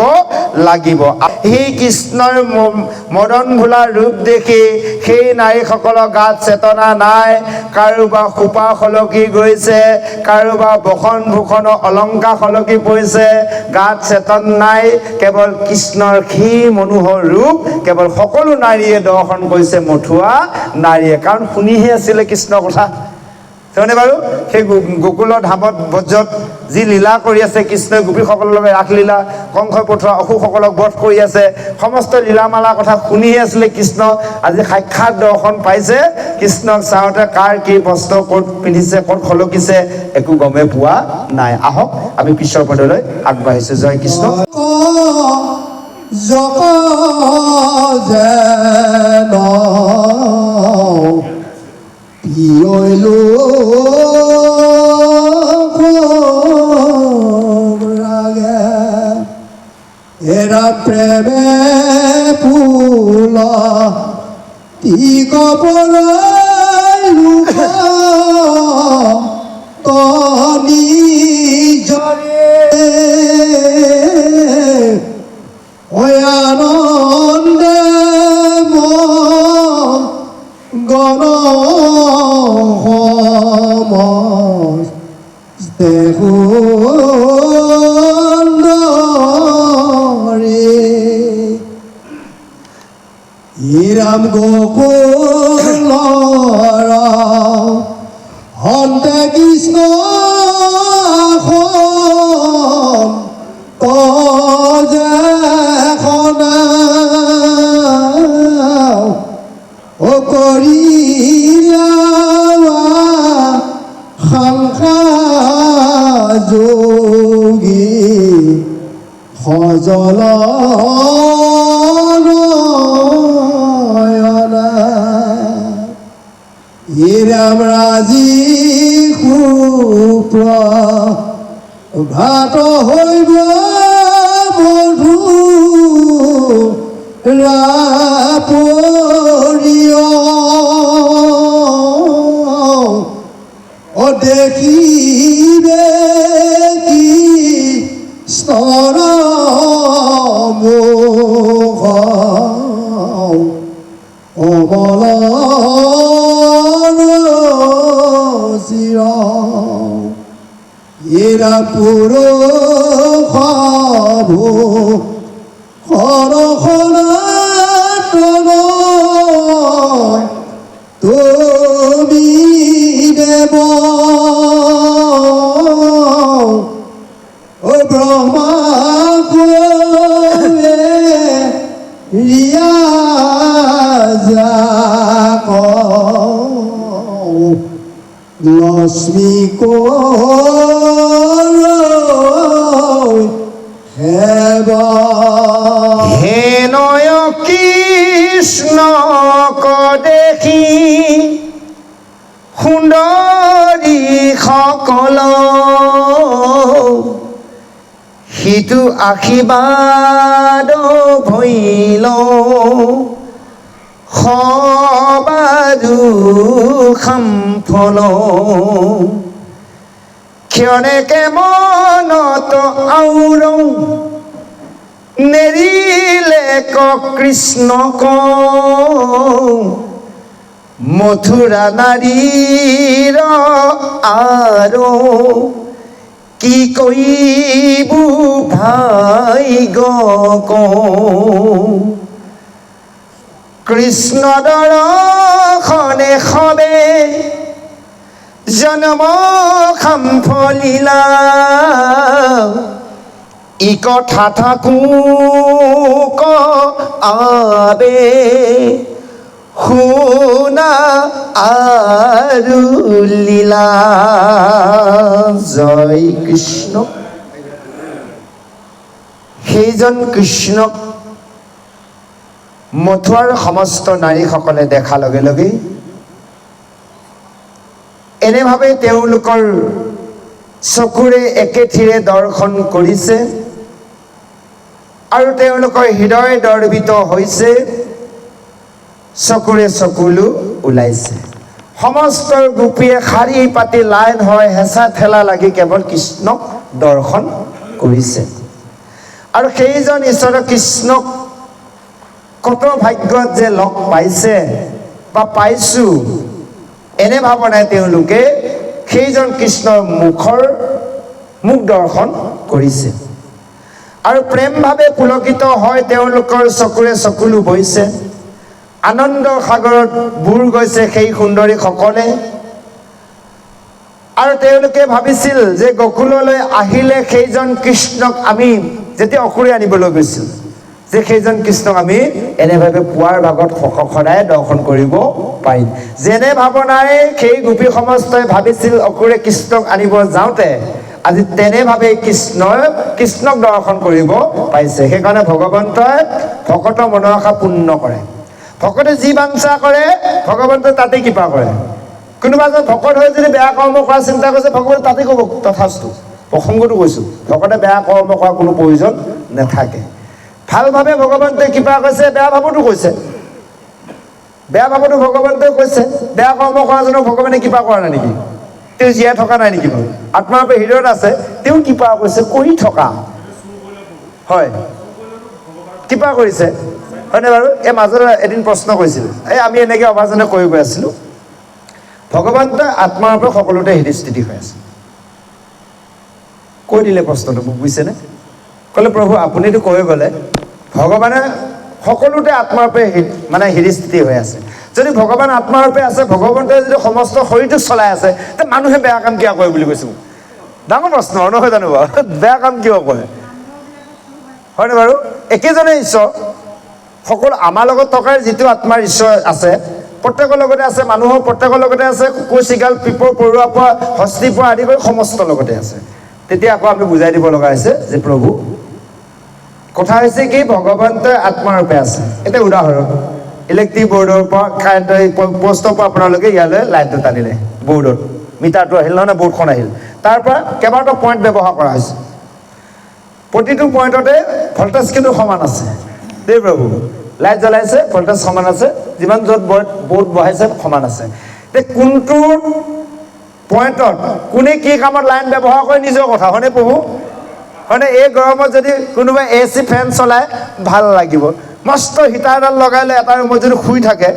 লাগিব। সেই কৃষ্ণৰ মদন ভোলা ৰূপ দেখি সেই নাৰীসকলৰ গাত চেতনা নাই, কাৰোবাৰ খোপা সলকি গৈছে, কাৰোবাৰ বসন ভূষণৰ অলংকাৰ সলকি পৰিছে, গাত চেতন নাই। কেৱল কৃষ্ণৰ সেই মনোহৰ ৰূপ কেৱল সকলো নাৰীয়ে দৰ্শন কৰিছে, মথুৱা নাৰীয়ে, কাৰণ শুনিহে আছিলে কৃষ্ণৰ কথা। হয়নে বাৰু? সেই গোকুলৰ ধামত ব্ৰজত যি লীলা কৰি আছে কৃষ্ণই, গোপীসকলৰ লগত ৰাসলীলা, কংসই পঠোৱা অসুৰসকলক বধ কৰি আছে, সমস্ত লীলামালাৰ কথা শুনিহে আছিলে কৃষ্ণ। আজি সাক্ষাৎ দৰ্শন পাইছে। কৃষ্ণক চাওঁতে কাৰ কি বস্ত্ৰ ক'ত পিন্ধিছে, ক'ত সলকিছে, একো গমেই পোৱা নাই। আহক আমি পিছৰ পদলৈ আগবাঢ়িছো। জয় কৃষ্ণ। পিয়লো রাগে এরা প্রেমে ফুল তিকপরাইলুক তনি জরে আনন্দে গণ ইরাম গোকুল হন্তে কৃষ্ণ ও করিলা সংখ্যা যোগী সজল ইরাম রাজি সুপ্র ঘাট হইব মধু রাপরিয় ও দেখিবে কি স্তর মুখ অমল চিৰ এৰা পুৰো খাবো তুমি দেব ও ব্ৰহ্মা ৰিয়া লক্ষ্মী হে নয় কৃষ্ণক দেখি সুন্দৰী সকল সিটো আশীৰ্বাদ ভৈল সবাদু খামফল ক্ষণেকে মনত আউৰ নেৰিলে কৃষ্ণক মথুৰা নাৰীৰ আৰু কি কইবু ভাগ্য কৃষ্ণ দৰ্শনে সবে জন্ম খামফলিলা ই কথা থাকো আবে শুনা আৰু লীলা। জয় কৃষ্ণ। সেইজন কৃষ্ণক মথুৰাৰ সমস্ত নাৰীসকলে দেখা লগে লগে এনেভাৱে তেওঁলোকৰ চকুৰে একেথিৰে দৰ্শন কৰিছে আৰু তেওঁলোকৰ হৃদয় দৰ্বিত হৈছে, চকুৰে চকুলো ওলাইছে। সমস্ত গোপীয়ে শাৰী পাতি লাইন হয় হেঁচা ঠেলা লাগি কেৱল কৃষ্ণক দৰ্শন কৰিছে। আৰু সেইজন ঈশ্বৰ কৃষ্ণক কত ভাগ্যত যে লগ পাইছে বা পাইছোঁ এনে ভাৱনাই তেওঁলোকে সেইজন কৃষ্ণৰ মুখ দৰ্শন কৰিছে। আৰু প্ৰেমভাৱে পুলকিত হয় তেওঁলোকৰ চকুৰে চকুলো বৈছে। আনন্দ সাগৰত বুৰ গৈছে সেই সুন্দৰীসকলে। আৰু তেওঁলোকে ভাবিছিল যে গকুললৈ আহিলে সেইজন কৃষ্ণক আমি যেতিয়া অসুৰে আনিবলৈ গৈছিল যে সেইজন কৃষ্ণক আমি এনেভাৱে পুৱাৰ ভাগত সদায় দৰ্শন কৰিব পাৰিম। যেনে ভাৱনাৰে সেই গোপী সমস্তই ভাবিছিল অসুৰে কৃষ্ণক আনিব যাওঁতে আজি তেনেভাৱে কৃষ্ণক দৰ্শন কৰিব পাৰিছে। সেইকাৰণে ভগৱন্তই ভকতৰ মনৰ আশা পূৰ্ণ কৰে। ভকতে যি বাঞ্ছা কৰে ভগৱন্তই তাতেই কৃপা কৰে। কোনোবা এজন ভকত হৈ যদি বেয়া কৰ্ম কৰা চিন্তা কৰিছে ভগৱতে তাতেই ক'ব তথাস্তু। প্ৰসংগটো কৈছোঁ, ভকতে বেয়া কৰ্ম কৰা কোনো প্ৰয়োজন নাথাকে। ভালভাৱে ভগৱন্তই কৃপা কৰিছে, বেয়া ভাৱতো কৈছে, বেয়া ভাৱতো ভগৱন্তই কৈছে। বেয়া কৰ্ম কৰাজনক ভগৱানে কৃপা কৰা নাই নেকি? তেওঁ জীয়াই থকা নাই নেকি বাৰু? আত্মাৰূপে হৃদয়ত আছে, তেওঁ কৃপা কৰিছে কৰি থকা হয়, কৃপা কৰিছে হয়নে বাৰু? এই মাজতে এদিন প্ৰশ্ন কৰিছিল, এই আমি এনেকৈ অভাজনে কৈ গৈ আছিলোঁ ভগৱন্তই আত্মাৰূপে সকলোতে হৃদয়স্থিতি হৈ আছে। কৈ দিলে প্ৰশ্নটো মোক, বুজিছেনে? ক'লে প্ৰভু আপুনিতো কৈ গ'লে ভগৱানে সকলোতে আত্মাৰূপে মানে হৃদয়স্থিতি হৈ আছে। যদি ভগৱান আত্মাৰূপে আছে, ভগৱন্তই যদি সমস্ত শৰীৰটো চলাই আছে, তে মানুহে বেয়া কাম কিয় কৰে বুলি কৈছোঁ। ডাঙৰ প্ৰশ্ন নহয় জানো বাৰু? বেয়া কাম কিয় কৰে হয়নে বাৰু? একেজনে ঈশ্বৰ, সকলো আমাৰ লগত থকাৰ যিটো আত্মাৰ ঈশ্বৰ আছে প্ৰত্যেকৰ লগতে আছে, মানুহৰ প্ৰত্যেকৰ লগতে আছে, কুকুৰ চিগাল পিপৰ পৰুৱাৰ পৰা হস্তিৰ পৰা আদি কৰি সমস্ত লগতে আছে। তেতিয়া আকৌ আমি বুজাই দিব লগা হৈছে যে প্ৰভু কথা হৈছে কি ভগৱন্তই আত্মাৰূপে আছে। এতিয়া উদাহৰণ ইলেক্ট্ৰিক বৰ্ডৰ পৰা কাৰেণ্টৰ পষ্টৰ পৰা আপোনালোকে ইয়ালৈ লাইনটো টানিলে, বৰ্ডত মিটাৰটো আহিল নহয়, বৰ্ডখন আহিল, তাৰ পৰা কেইবাটাও পইণ্ট ব্যৱহাৰ কৰা হৈছে। প্ৰতিটো পইণ্টতে ভল্টেজ কিন্তু সমান আছে দেই প্ৰভু। লাইট জ্বলাইছে ভল্টেজ সমান আছে, যিমান য'ত বৰ্ড বহাইছে সমান আছে। এতিয়া কোনটো পইণ্টত কোনে কি কামত লাইন ব্যৱহাৰ কৰে নিজৰ কথা হয়নে প্ৰভু? হয়নে? এই গৰমত যদি কোনোবাই AC ফেন চলায় ভাল লাগিব, মস্ত হিটাৰ এডাল লগাই লৈ এটা ৰুমত যদি শুই থাকে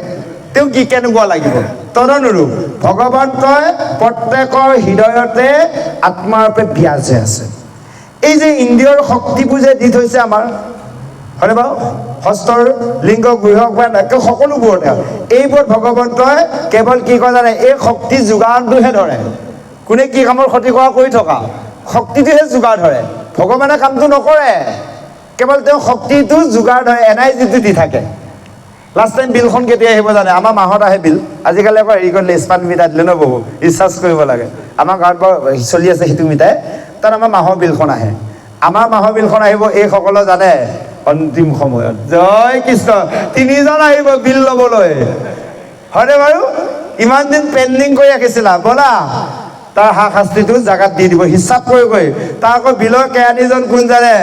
তেওঁ কি কেনেকুৱা লাগিব? তদনুৰূপ ভগৱন্তই প্ৰত্যেকৰ হৃদয়তে আত্মাৰূপে বিৰাজ হৈ আছে। এই যে ইন্দ্ৰিয়ৰ শক্তিবোৰ যে দি থৈছে আমাৰ হয়নে বাৰু? হস্তৰ লিংগ গৃহক বা সকলোবোৰতে এইবোৰত ভগৱন্তই কেৱল কি কয় জানে? এই শক্তি যোগানটোহে ধৰে। কোনে কি কামৰ ক্ষতি কৰা কৰি থকা শক্তিটোহে যোগাৰ ধৰে, ভগৱানে কামটো নকৰে, কেৱল তেওঁ শক্তিটো যোগাৰ ধৰে, এনাৰ্জিটো দি থাকে। লাষ্ট টাইম বিলখন কেতিয়া আহিব জানে? আমাৰ মাহত আহে বিল। আজিকালি আকৌ হেৰি কৰিলে স্মাৰ্ট মিটাৰ দিলে ন বহু ৰিচাৰ্জ কৰিব লাগে। আমাৰ গাঁৱত বাৰু চলি আছে সেইটো মিটাৰে, তাত আমাৰ মাহৰ বিলখন আহে। আমাৰ মাহৰ বিলখন আহিব এইসকলে জানে অন্তিম সময়ত। জয় কৃষ্ণ, 3জন আহিব বিল ল'বলৈ হয়নে বাৰু? ইমান দিন পেণ্ডিং কৰি ৰাখিছিলা, ব'লা তাৰ শাস্তিটো জাগাত দি দিব, হিচাপ কৰি তাৰ আকৌ বিলৰ কেৰাণীজন কোন জানে?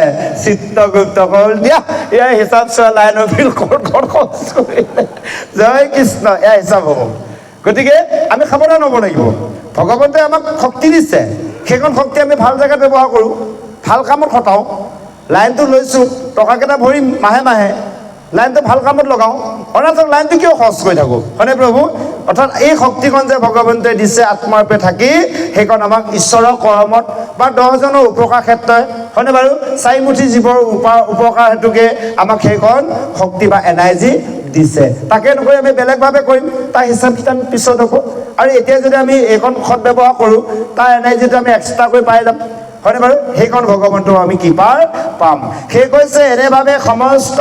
চিত্ৰগুপ্ত। কল দিয়া এয়া হিচাপ চোৱা, লাইনৰ বিল ক'ত খৰচ কৰিলে। জয় কৃষ্ণ, এয়া হিচাপ হ'ব। গতিকে আমি সাৱধান হ'ব লাগিব। ভগৱন্তই আমাক শক্তি দিছে, সেইখন শক্তি আমি ভাল জেগাত ব্যৱহাৰ কৰোঁ, ভাল কামত খটাওঁ। লাইনটো লৈছোঁ, টকাকেইটা ভৰিম মাহে মাহে, লাইনটো ভাল কামত লগাওঁ, অনাথক লাইনটো কিয় খৰচ কৰি থাকোঁ হয়নে প্ৰভু? অৰ্থাৎ এই শক্তিখন যে ভগৱন্তই দিছে আত্মাৰূপে থাকি, সেইখন আমাক ঈশ্বৰৰ কৰ্মত বা 10জনৰ উপকাৰ ক্ষেত্ৰত হয়নে বাৰু? 4 মুঠি জীৱৰ উপকাৰ হেতুকে আমাক সেইখন শক্তি বা এনাৰ্জি দিছে। তাকে নকৰি আমি বেলেগভাৱে কৰিম, তাৰ হিচাপ কিতাপ পিছত হ'ব। আৰু এতিয়া যদি আমি এইখন সৎ ব্যৱহাৰ কৰোঁ, তাৰ এনাৰ্জিটো আমি এক্সট্ৰা কৰি পাই যাম হয়নে বাৰু? সেইখন ভগৱন্তক আমি কৃপাৰ পাম। সেই কৈছে এনেভাৱে সমস্ত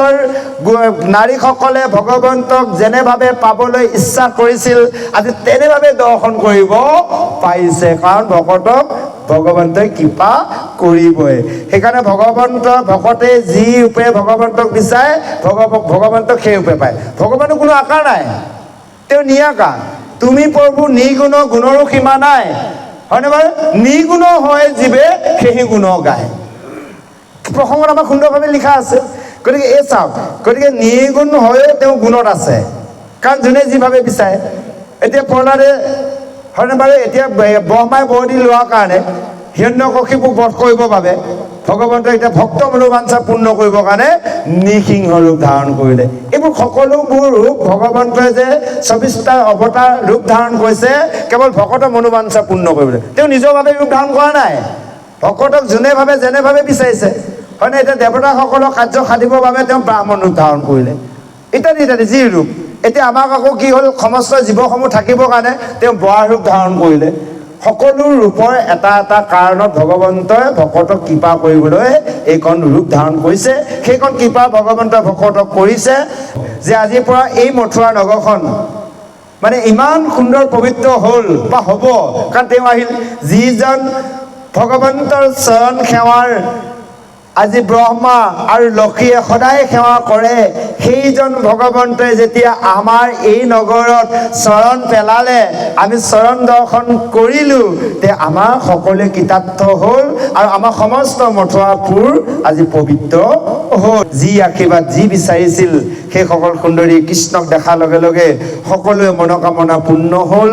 নাৰীসকলে ভগৱন্তক যেনেভাৱে পাবলৈ ইচ্ছা কৰিছিল আজি তেনেভাৱে দৰ্শন কৰিব পাৰিছে, কাৰণ ভকতক ভগৱন্তই কৃপা কৰিবই। সেইকাৰণে ভকতে যি ৰূপে ভগৱন্তক বিচাৰে ভগৱন্তক সেই ৰূপে পায়। ভগৱানৰ কোনো আকাৰ নাই, তেওঁ নিৰাকাৰ। তুমি প্ৰভু নিগুণ, গুণৰো সীমা নাই হয়নে বাৰু? নিগুণ হয় জীৱে সেই গুণ গায়, প্ৰসংগত আমাক সুন্দৰভাৱে লিখা আছে। গতিকে এই চাওক, গতিকে নিৰ্গুণ হৈও তেওঁ গুণত আছে, কাৰণ যোনে যিভাৱে বিচাৰে এতিয়া প্ৰহ্লাদে হয়নে বাৰু এতিয়া ব্ৰহ্মাই বৰদি লোৱাৰ কাৰণে হিৰণ্যকশিপুক বধ কৰিবৰ বাবে ভগৱন্তই এতিয়া ভক্ত মনোবাঞ্ছা পূৰ্ণ কৰিবৰ কাৰণে নৃসিংহ ৰূপ ধাৰণ কৰিলে। এইবোৰ সকলোবোৰ ৰূপ ভগৱন্তই যে ২৪টা অৱতাৰ ৰূপ ধাৰণ কৰিছে কেৱল ভকতৰ মনোবাঞ্ছা পূৰ্ণ কৰিবলৈ। তেওঁ নিজৰ বাবে ৰূপ ধাৰণ কৰা নাই, ভকতক যোনে ভাবে যেনে ভাবে বিচাৰিছে হয়নে। এতিয়া দেৱতাসকলক কাৰ্য সাধিবৰ বাবে তেওঁ ব্ৰাহ্মণ ৰূপ ধাৰণ কৰিলে ইত্যাদি ইত্যাদি যি ৰূপ। এতিয়া আমাক আকৌ কি হ'ল, সমস্ত জীৱসমূহ থাকিবৰ কাৰণে তেওঁ বৰা ৰূপ ধাৰণ কৰিলে। সকলো ৰূপৰ এটা এটা কাৰণত ভগৱন্তই ভকতক কৃপা কৰিবলৈ এইখন ৰূপ ধাৰণ কৰিছে। সেইখন কৃপা ভগৱন্তই ভকতক কৰিছে যে আজিৰ পৰা এই মথুৰা নগৰখন মানে ইমান সুন্দৰ পবিত্ৰ হ'ল বা হ'ব, কাৰণ তেওঁ আহিল যিজন ভগৱন্তৰ চৰণ সেৱাৰ আজি ব্ৰহ্মা আৰু লক্ষীয়ে সদায় সেৱা কৰে, সেইজন ভগৱন্তই যেতিয়া আমাৰ এই নগৰত চৰণ পেলালে, আমি চৰণ দৰ্শন কৰিলোঁ, তে আমাৰ সকলোৱে কৃতাৰ্থ হ'ল আৰু আমাৰ সমস্ত মথুৰাপুৰ আজি পবিত্ৰ হ'ল। যি আশীৰ্বাদ যি বিচাৰিছিল সেইসকল সুন্দৰী কৃষ্ণক দেখাৰ লগে লগে সকলোৱে মনোকামনা পূৰ্ণ হ'ল।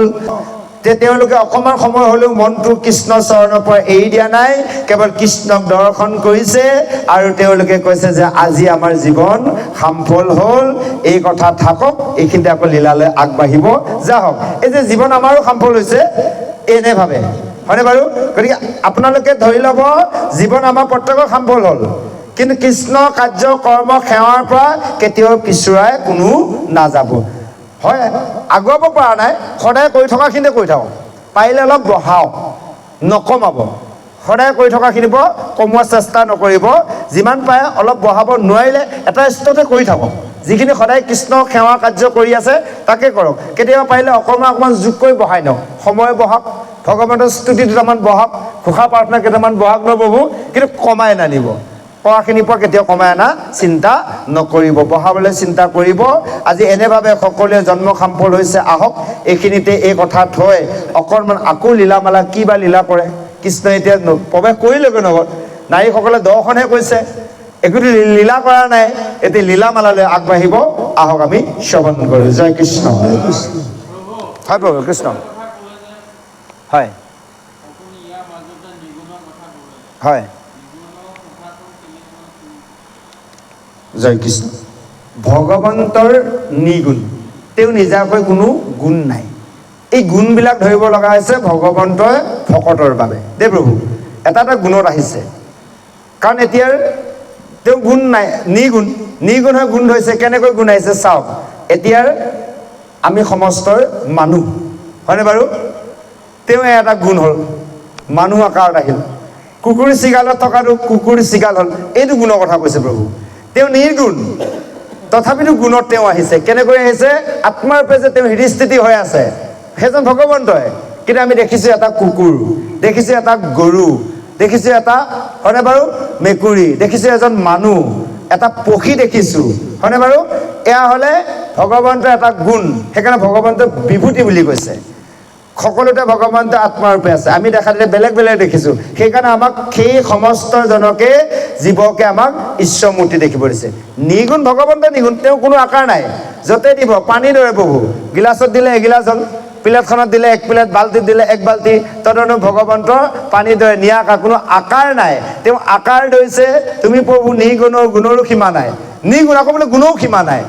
তেওঁলোকে অকণমান সময় হ'লেও মনটো কৃষ্ণ চৰণৰ পৰা এৰি দিয়া নাই, কেৱল কৃষ্ণক দৰ্শন কৰিছে আৰু তেওঁলোকে কৈছে যে আজি আমাৰ জীৱন সাফল হ'ল। এই কথা থাকক, এইখিনিতে আকৌ লীলালৈ আগবাঢ়িব যাওক। এই যে জীৱন আমাৰো সাফল হৈছে এনে ভাবে হয়নে বাৰু। গতিকে আপোনালোকে ধৰি ল'ব জীৱন আমাৰ প্ৰত্যেকৰ সাফল হ'ল, কিন্তু কৃষ্ণ কাৰ্য কৰ্ম সেৱাৰ পৰা কেতিয়াও পিছুৱাই কোনো নাযাব। হয়, আগুৱাব পৰা নাই, সদায় কৰি থকাখিনিতে কৰি থাকক, পাৰিলে অলপ বঢ়াওক, নকমাব। সদায় কৰি থকাখিনি কমোৱাৰ চেষ্টা নকৰিব, যিমান পাৰে অলপ বঢ়াব, নোৱাৰিলে এটা স্তৰতে কৰি থাকক। যিখিনি সদায় কৃষ্ণ সেৱা কাৰ্য কৰি আছে তাকে কৰক। কেতিয়াবা পাৰিলে অকণমান যোগ কৰি বঢ়াই দিয়ক, সময় বঢ়াওক, ভগৱানৰ স্তুতি দুটামান বঢ়াওক, ঘোষা প্ৰাৰ্থনা কেইটামান বঢ়াওক নবহো, কিন্তু কমাই নানিব। কৰাখিনিৰ পৰা কেতিয়াও কমাই অনা চিন্তা নকৰিব, বঢ়াবলৈ চিন্তা কৰিব। আজি এনেভাৱে সকলোৱে জন্ম সাফল হৈছে। আহক এইখিনিতে এই কথা থৈ অকণমান আকৌ লীলামালা কি বা লীলা কৰে কৃষ্ণ এতিয়া প্ৰৱেশ কৰিলেগৈ নগত। নাৰীসকলে দৰ্শনহে কৰিছে, একোটো লীলা কৰা নাই। এতিয়া লীলামালালৈ আগবাঢ়িব, আহক আমি শ্ৰৱণ কৰোঁ। জয় কৃষ্ণ। হয় প্ৰভু কৃষ্ণ। হয় হয় জয় কৃষ্ণ। ভগৱন্তৰ নিগুণ, তেওঁ নিজাকৈ কোনো গুণ নাই। এই গুণবিলাক ধৰিব লগা হৈছে ভগৱন্তই ভকতৰ বাবে দেই প্ৰভু। এটা এটা গুণত আহিছে, কাৰণ এতিয়া তেওঁ গুণ নাই, নিগুণ। নিগুণ হৈ গুণ ধৰিছে। কেনেকৈ গুণ আহিছে চাওক। এতিয়া আমি সমস্তৰ মানুহ হয়নে বাৰু। তেওঁ এটা গুণ হ'ল, মানুহ আকাৰত আহিল। কুকুৰ চিগালত থকাটো কুকুৰ চিগাল হ'ল, এইটো গুণৰ কথা কৈছে প্ৰভু। তেওঁ নিৰ্গুণ, তথাপিতো গুণত তেওঁ আহিছে। কেনেকৈ আহিছে? আত্মাৰ ৰূপে যে তেওঁ হৃদয়স্থিতি হৈ আছে সেইজন ভগৱন্তই। কিন্তু আমি দেখিছোঁ এটা কুকুৰ, দেখিছোঁ এটা গৰু, দেখিছোঁ এটা হয়নে বাৰু মেকুৰী, দেখিছোঁ এজন মানুহ, এটা পক্ষী দেখিছোঁ হয়নে বাৰু। এয়া হ'লে ভগৱন্তৰ এটা গুণ। সেইকাৰণে ভগৱন্তই বিভূতি বুলি কৈছে। সকলোতে ভগৱন্ত আত্মাৰূপে আছে। আমি দেখা দিলে বেলেগ বেলেগ দেখিছোঁ। সেইকাৰণে আমাক সেই সমস্ত জনকে জীৱকে আমাক ঈশ্বৰ মূৰ্তি দেখিব দিছে। নিগুণ ভগৱন্ত নিগুণ, তেওঁ কোনো আকাৰ নাই। য'তে দিব পানীৰ দৰে প্ৰভু, গিলাচত দিলে এগিলাচ হ'ল, প্লেটখনত দিলে এক প্লেট, বাল্টিত দিলে এক বাল্টি। তদনু ভগৱন্তৰ পানীৰ দৰে নিয়াকাৰ, কোনো আকাৰ নাই। তেওঁ আকাৰ ধৰিছে। তুমি প্ৰভু নিগুণৰ গুণৰো সীমা নাই। নিগুণ আকৌ বোলে গুণৰো সীমা নাই।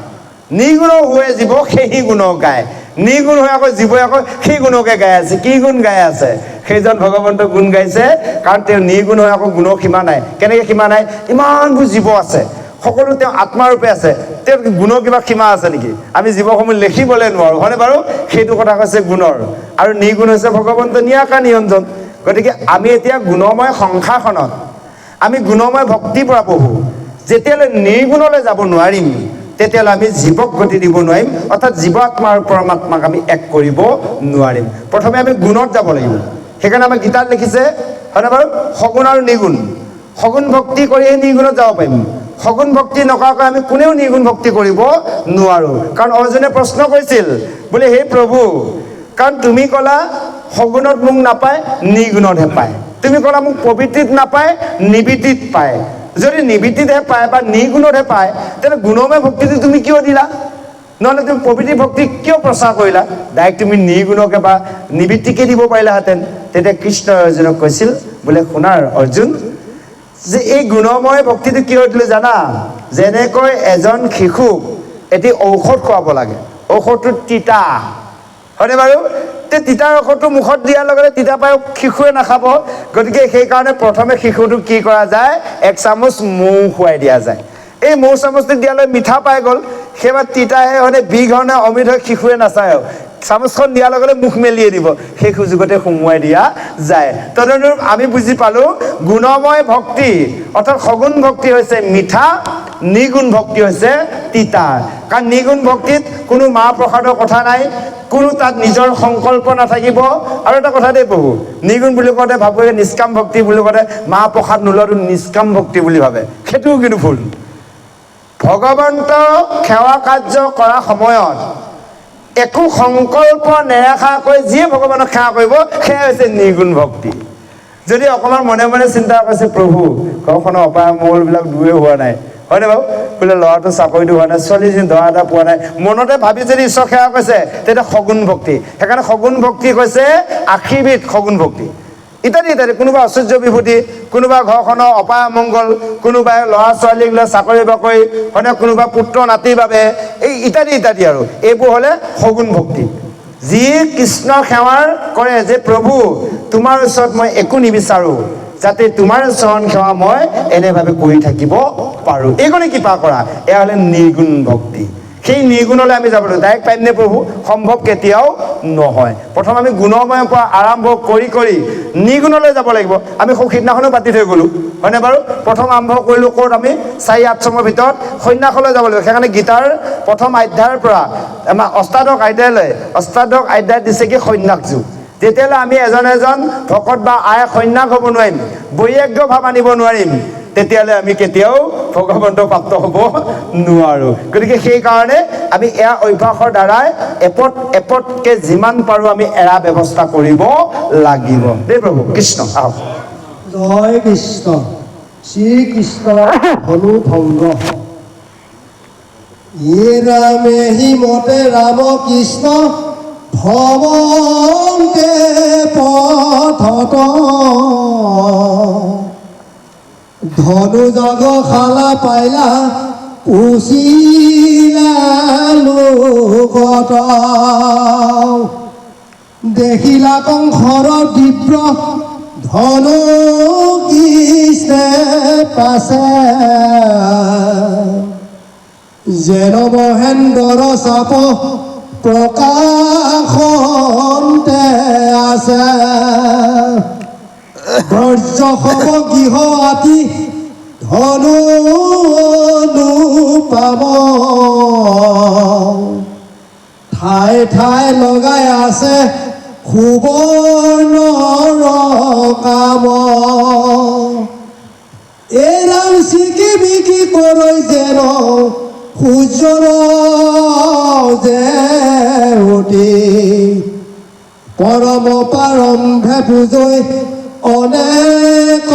নিগুণ হৈ জীৱ সেই গুণ গায়, নিগুণ হৈ আকৌ জীৱই আকৌ সেই গুণকে গাই আছে। কি গুণ গাই আছে? সেইজন ভগৱন্তৰ গুণ গাইছে, কাৰণ তেওঁ নিগুণ হৈ আকৌ গুণৰ সীমা নাই। কেনেকৈ সীমা নাই? ইমানবোৰ জীৱ আছে, সকলো তেওঁ আত্মাৰূপে আছে। তেওঁৰ গুণৰ কিবা সীমা আছে নেকি? আমি জীৱসমূহ লিখিবলৈ নোৱাৰোঁ হয়নে বাৰু। সেইটো কথা কৈছে গুণৰ। আৰু নিগুণ হৈছে ভগৱন্ত নিয়াকাৰ নিৰঞ্জন। গতিকে আমি এতিয়া গুণময় সংসাৰখনত আমি গুণময় ভক্তিৰ পৰা পঢ়োঁ। যেতিয়ালৈ নিৰ্গুণলৈ যাব নোৱাৰিম তেতিয়াহ'লে আমি জীৱক গতি দিব নোৱাৰিম, অৰ্থাৎ জীৱাত্মা আৰু পৰমাত্মাক আমি এক কৰিব নোৱাৰিম। প্ৰথমে আমি গুণত যাব লাগিব। সেইকাৰণে আমাৰ গীতাত লিখিছে হয়নে বাৰু, সগুণ আৰু নিগুণ। সগুণ ভক্তি কৰিহে নিগুণত যাব পাৰিম। সগুণ ভক্তি নকৰাকৈ আমি কোনেও নিগুণ ভক্তি কৰিব নোৱাৰোঁ। কাৰণ অৰ্জুনে প্ৰশ্ন কৰিছিল বোলে, হে প্ৰভু, কাৰণ তুমি ক'লা সগুণত মোক নাপায়, নিগুণতহে পায়। তুমি ক'লা মোক প্ৰবৃত্তিত নাপায়, নিবৃত্তিত পায়। যদি নিবৃত্তিতহে পায় বা নিগুণতহে পায়, তেন্তে গুণময় ভক্তিটো তুমি কিয় দিলা? নহ'লে তুমি প্ৰভৃতি ভক্তি কিয় প্ৰচাৰ কৰিলা? ডাইৰেক্ট তুমি নিৰ্গুণকে বা নিবৃত্তিকে দিব পাৰিলাহেঁতেন। তেতিয়া কৃষ্ণ অৰ্জুনক কৈছিল বোলে, শুনাৰ অৰ্জুন, যে এই গুণময় ভক্তিটো কি হৈ দিলে জানা? যেনেকৈ এজন শিশুক এটি ঔষধ খুৱাব লাগে, ঔষধটো তিতা, হয়নে বাৰু? তিতাৰ ঔষধটো মুখত দিয়াৰ লগে লগে তিতা পাই শিশুৱে নাখাব। গতিকে সেইকাৰণে প্ৰথমে শিশুটোক কি কৰা যায়? 1 চামুচ মৌ খুৱাই দিয়া যায়। এই মৌ চামুচটো দিয়ালৈ মিঠা পাই গ'ল, সেইবাৰ তিতাহে হয়নে বিষ হয়নে অমৃত হৈ শিশুৱে নাচায়। চামুচখন দিয়াৰ লগে লগে মুখ মেলিয়ে দিব, সেই সুযোগতে সুমুৱাই দিয়া যায়। তদনুৰূপ আমি বুজি পালোঁ গুণময় ভক্তি অৰ্থাৎ সগুণ ভক্তি হৈছে মিঠা, নিগুণ ভক্তি হৈছে তিতা। কাৰণ নিগুণ ভক্তিত কোনো মাহ প্ৰসাদৰ কথা নাই, কোনো তাত নিজৰ সংকল্প নাথাকিব। আৰু এটা কথা দেই প্ৰভু, নিগুণ বুলি কওঁতে ভাবোঁ নিষ্কাম ভক্তি বুলি কওঁতে মাহ প্ৰসাদ নোলোৱাটো নিষ্কাম ভক্তি বুলি ভাবে, সেইটোও কিন্তু ভুল। ভগৱন্তক সেৱা কাৰ্য কৰা সময়ত একো সংকল্প নেৰাখাকৈ যিয়ে ভগৱানক সেৱা কৰিব, সেয়া হৈছে নিৰ্গুণ ভক্তি। যদি অকণমান মনে মনে চিন্তা কৰিছে, প্ৰভু ঘৰখনৰ অপায় মংগলবিলাক দূৰে হোৱা নাই, হয়নে বাৰু? বোলে ল'ৰাটো চাকৰিটো হোৱা নাই, ছোৱালীজনী দৰা এটা পোৱা নাই, মনতে ভাবি যদি ঈশ্বৰ সেৱা কৰিছে, তেতিয়া সগুণ ভক্তি। সেইকাৰণে সগুণ ভক্তি হৈছে আশীৰ্বিদ সগুণ ভক্তি ইত্যাদি ইত্যাদি। কোনোবা ঐশ্বৰ্য বিভূতি, কোনোবা ঘৰখনৰ অপায় মংগল, কোনোবাই ল'ৰা ছোৱালীক লৈ চাকৰি বাকৰি, হয়নে? কোনোবা পুত্ৰ নাতিৰ বাবে, এই ইত্যাদি ইত্যাদি। আৰু এইবোৰ হ'লে সগুণ ভক্তি। যি কৃষ্ণ সেৱাৰ কৰে যে প্ৰভু তোমাৰ ওচৰত মই একো নিবিচাৰোঁ, যাতে তোমাৰ চৰণ সেৱা মই এনেভাৱে কৰি থাকিব পাৰোঁ, এইকণে কৃপা কৰা, এয়া হ'লে নিৰ্গুণ ভক্তি। সেই নিৰ্গুণলৈ আমি যাব লাগিব। ডাইৰেক্ট পাৰিমনে প্ৰভু? সম্ভৱ কেতিয়াও নহয়। প্ৰথম আমি গুণময়ৰ পৰা আৰম্ভ কৰি কৰি নিৰ্গুণলৈ যাব লাগিব। আমি সিদিনাখনো পাতি থৈ গ'লোঁ, হয়নে বাৰু? প্ৰথম আৰম্ভ কৰিলোঁ ক'ত? আমি 4 আশ্ৰমৰ ভিতৰত সন্ন্যাসলৈ যাব লাগিব। সেইকাৰণে গীতাৰ প্ৰথম অধ্যায়ৰ পৰা আমাৰ অষ্টাদশ অধ্যায়লৈ, অষ্টাদশ অধ্যায় দিছে কি সন্ন্যাস যুগ। তেতিয়াহ'লে আমি এজন এজন ভকত বা আই সন্ন্যাস হ'ব নোৱাৰিম, বৈৰাগ্য ভাৱ আনিব নোৱাৰিম, তেতিয়াহ'লে আমি কেতিয়াও ভগৱন্ত প্ৰাপ্ত হ'ব নোৱাৰোঁ। গতিকে সেইকাৰণে আমি এয়া অভ্যাসৰ দ্বাৰাই এপদ এপদকৈ যিমান পাৰোঁ আমি এৰা ব্যৱস্থা কৰিব লাগিব দেই প্ৰভু। কৃষ্ণ আহক। জয় কৃষ্ণ। শ্ৰীকৃষ্ণ অনুভংগ। য়ে ৰামে হিমতে ৰাম কৃষ্ণ ভৱন্তে পথত ধনু জগ শালা পাইলা উচিলা লোকত দেখিলা কংসৰ তীব্ৰ ধনু কৃষ্ণে পাছে যেন মহেন্দ্ৰ চাপ প্ৰকাশন্তে আছে বৰ্য সম গৃহ আতি ধনু পাব ঠাই ঠাই লগাই আছে সুবৰ্ণৰ কাম এৰাম চিকি বিকি কৰৈ যেন সূৰ্যৰ যে উঠি পৰম প্ৰাৰম্ভে পূজৈ অনেক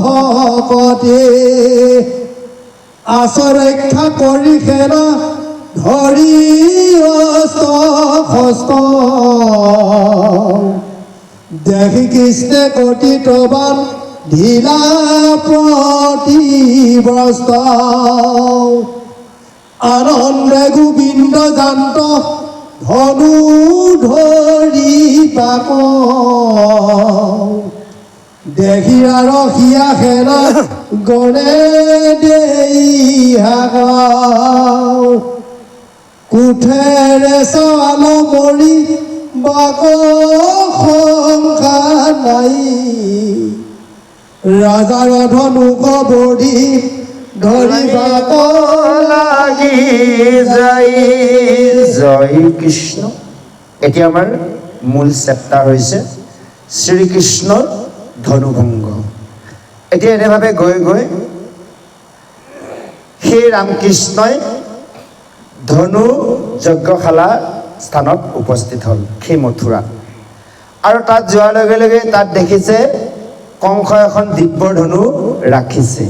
ভকতি আচৰক্ষা কৰি সেনা ধৰি হস্ত দেখি কৃষ্ণে কটিতবান ঢিলা প্ৰতিব্ৰস্ত আনন্দে গোবিন্দ জান্ত ধনু ধৰি পাক দেখি আৰসীয়া সেনা গণে দেই হাক কোঠেৰে চাল মৰি বাক সংখ্যা নাই ৰাজাৰ ধনুক বৰি ধৰিবাক লাগি যায়। জয় কৃষ্ণ। এতিয়া আমাৰ মূল চেপ্টাৰ হৈছে শ্ৰীকৃষ্ণৰ ধনুভংগ। এতিয়া এনেভাৱে গৈ গৈ সেই ৰামকৃষ্ণই ধনু যজ্ঞশালা স্থানত উপস্থিত হ'ল, সেই মথুৰা। আৰু তাত যোৱাৰ লগে লগে তাত দেখিছে কংস এখন দিব্য ধনু ৰাখিছে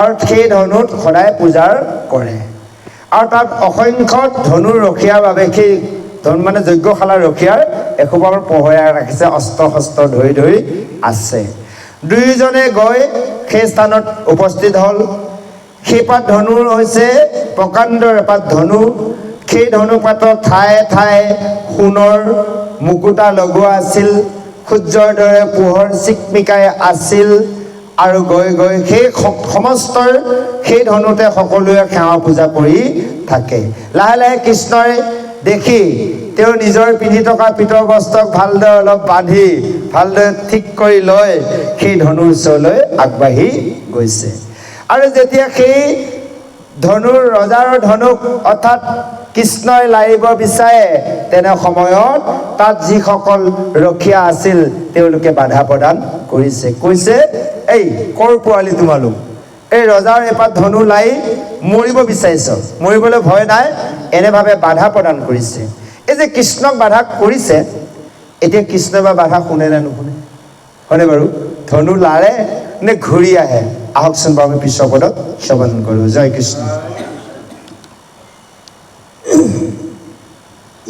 আৰু সেই ধনুত সদায় পূজাৰ কৰে। আৰু তাত অসংখ্য ধনুৰ ৰখীয়াৰ বাবে সেই মানে যজ্ঞশালাৰ ৰখীয়াৰ এসোপাৰ পোহৰাই ৰাখিছে, অস্ত্ৰ শস্ত্ৰ ধৰি ধৰি আছে। দুয়োজনে গৈ সেই স্থানত উপস্থিত হ'ল। সেইপাত ধনু হৈছে প্ৰকাণ্ড এপাত ধনু। সেই ধনুপাতৰ ঠায়ে ঠায়ে সোণৰ মুকুতা লগোৱা আছিল, সূৰ্যৰ দৰে পোহৰ চিকমিকাই আছিল। আৰু গৈ গৈ সেই সমস্ত সেই ধনুতে সকলোৱে সেৱা পূজা কৰি থাকে। লাহে লাহে কৃষ্ণই দেখি তেওঁ নিজৰ পিন্ধি থকা পিতৰ বস্ত্ৰক ভালদৰে অলপ বান্ধি ভালদৰে ঠিক কৰি লৈ সেই ধনুৰ ওচৰলৈ আগবাঢ়ি গৈছে। আৰু যেতিয়া সেই ধনুৰ ৰজাৰ ধনুক অৰ্থাৎ কৃষ্ণই লাৰিব বিচাৰে, তেনে সময়ত তাত যিসকল ৰখীয়া আছিল তেওঁলোকে বাধা প্ৰদান কৰিছে। কৈছে, এই কৰ পোৱালি তোমালোক? এই ৰজাৰ এপাত ধনু লাই মৰিব বিচাৰিছ, মৰিবলৈ ভয় নাই, এনেভাৱে বাধা প্ৰদান কৰিছে। এই যে কৃষ্ণক বাধা কৰিছে, এতিয়া কৃষ্ণই বা বাধা শুনে নে নুশুনে? হয়নে বাৰু? ধনু লাৰে নে ঘূৰি আহে? আহকচোন বাৰু আমি পিছৰ পদত শ্ৰৱণ কৰোঁ। জয় কৃষ্ণ। এ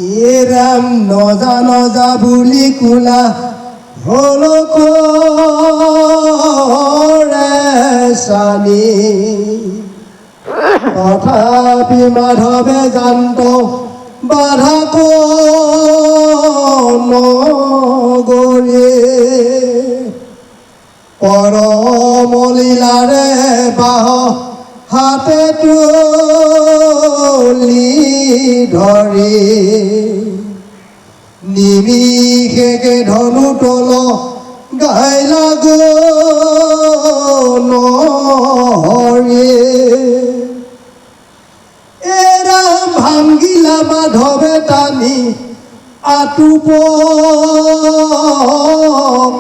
ৰাম নজা নজা বুলি কোলা হল চানি, তথাপি মাধৱে জান্ত বাধা নগৰে, পৰমলীলাৰে বাহ হাতে তুলি ধৰি, নিমিষেকে ধনু তল গাইলা গো নহৰি, এৰাম ভাঙ্গিলা মাধৱে টানি আতুপ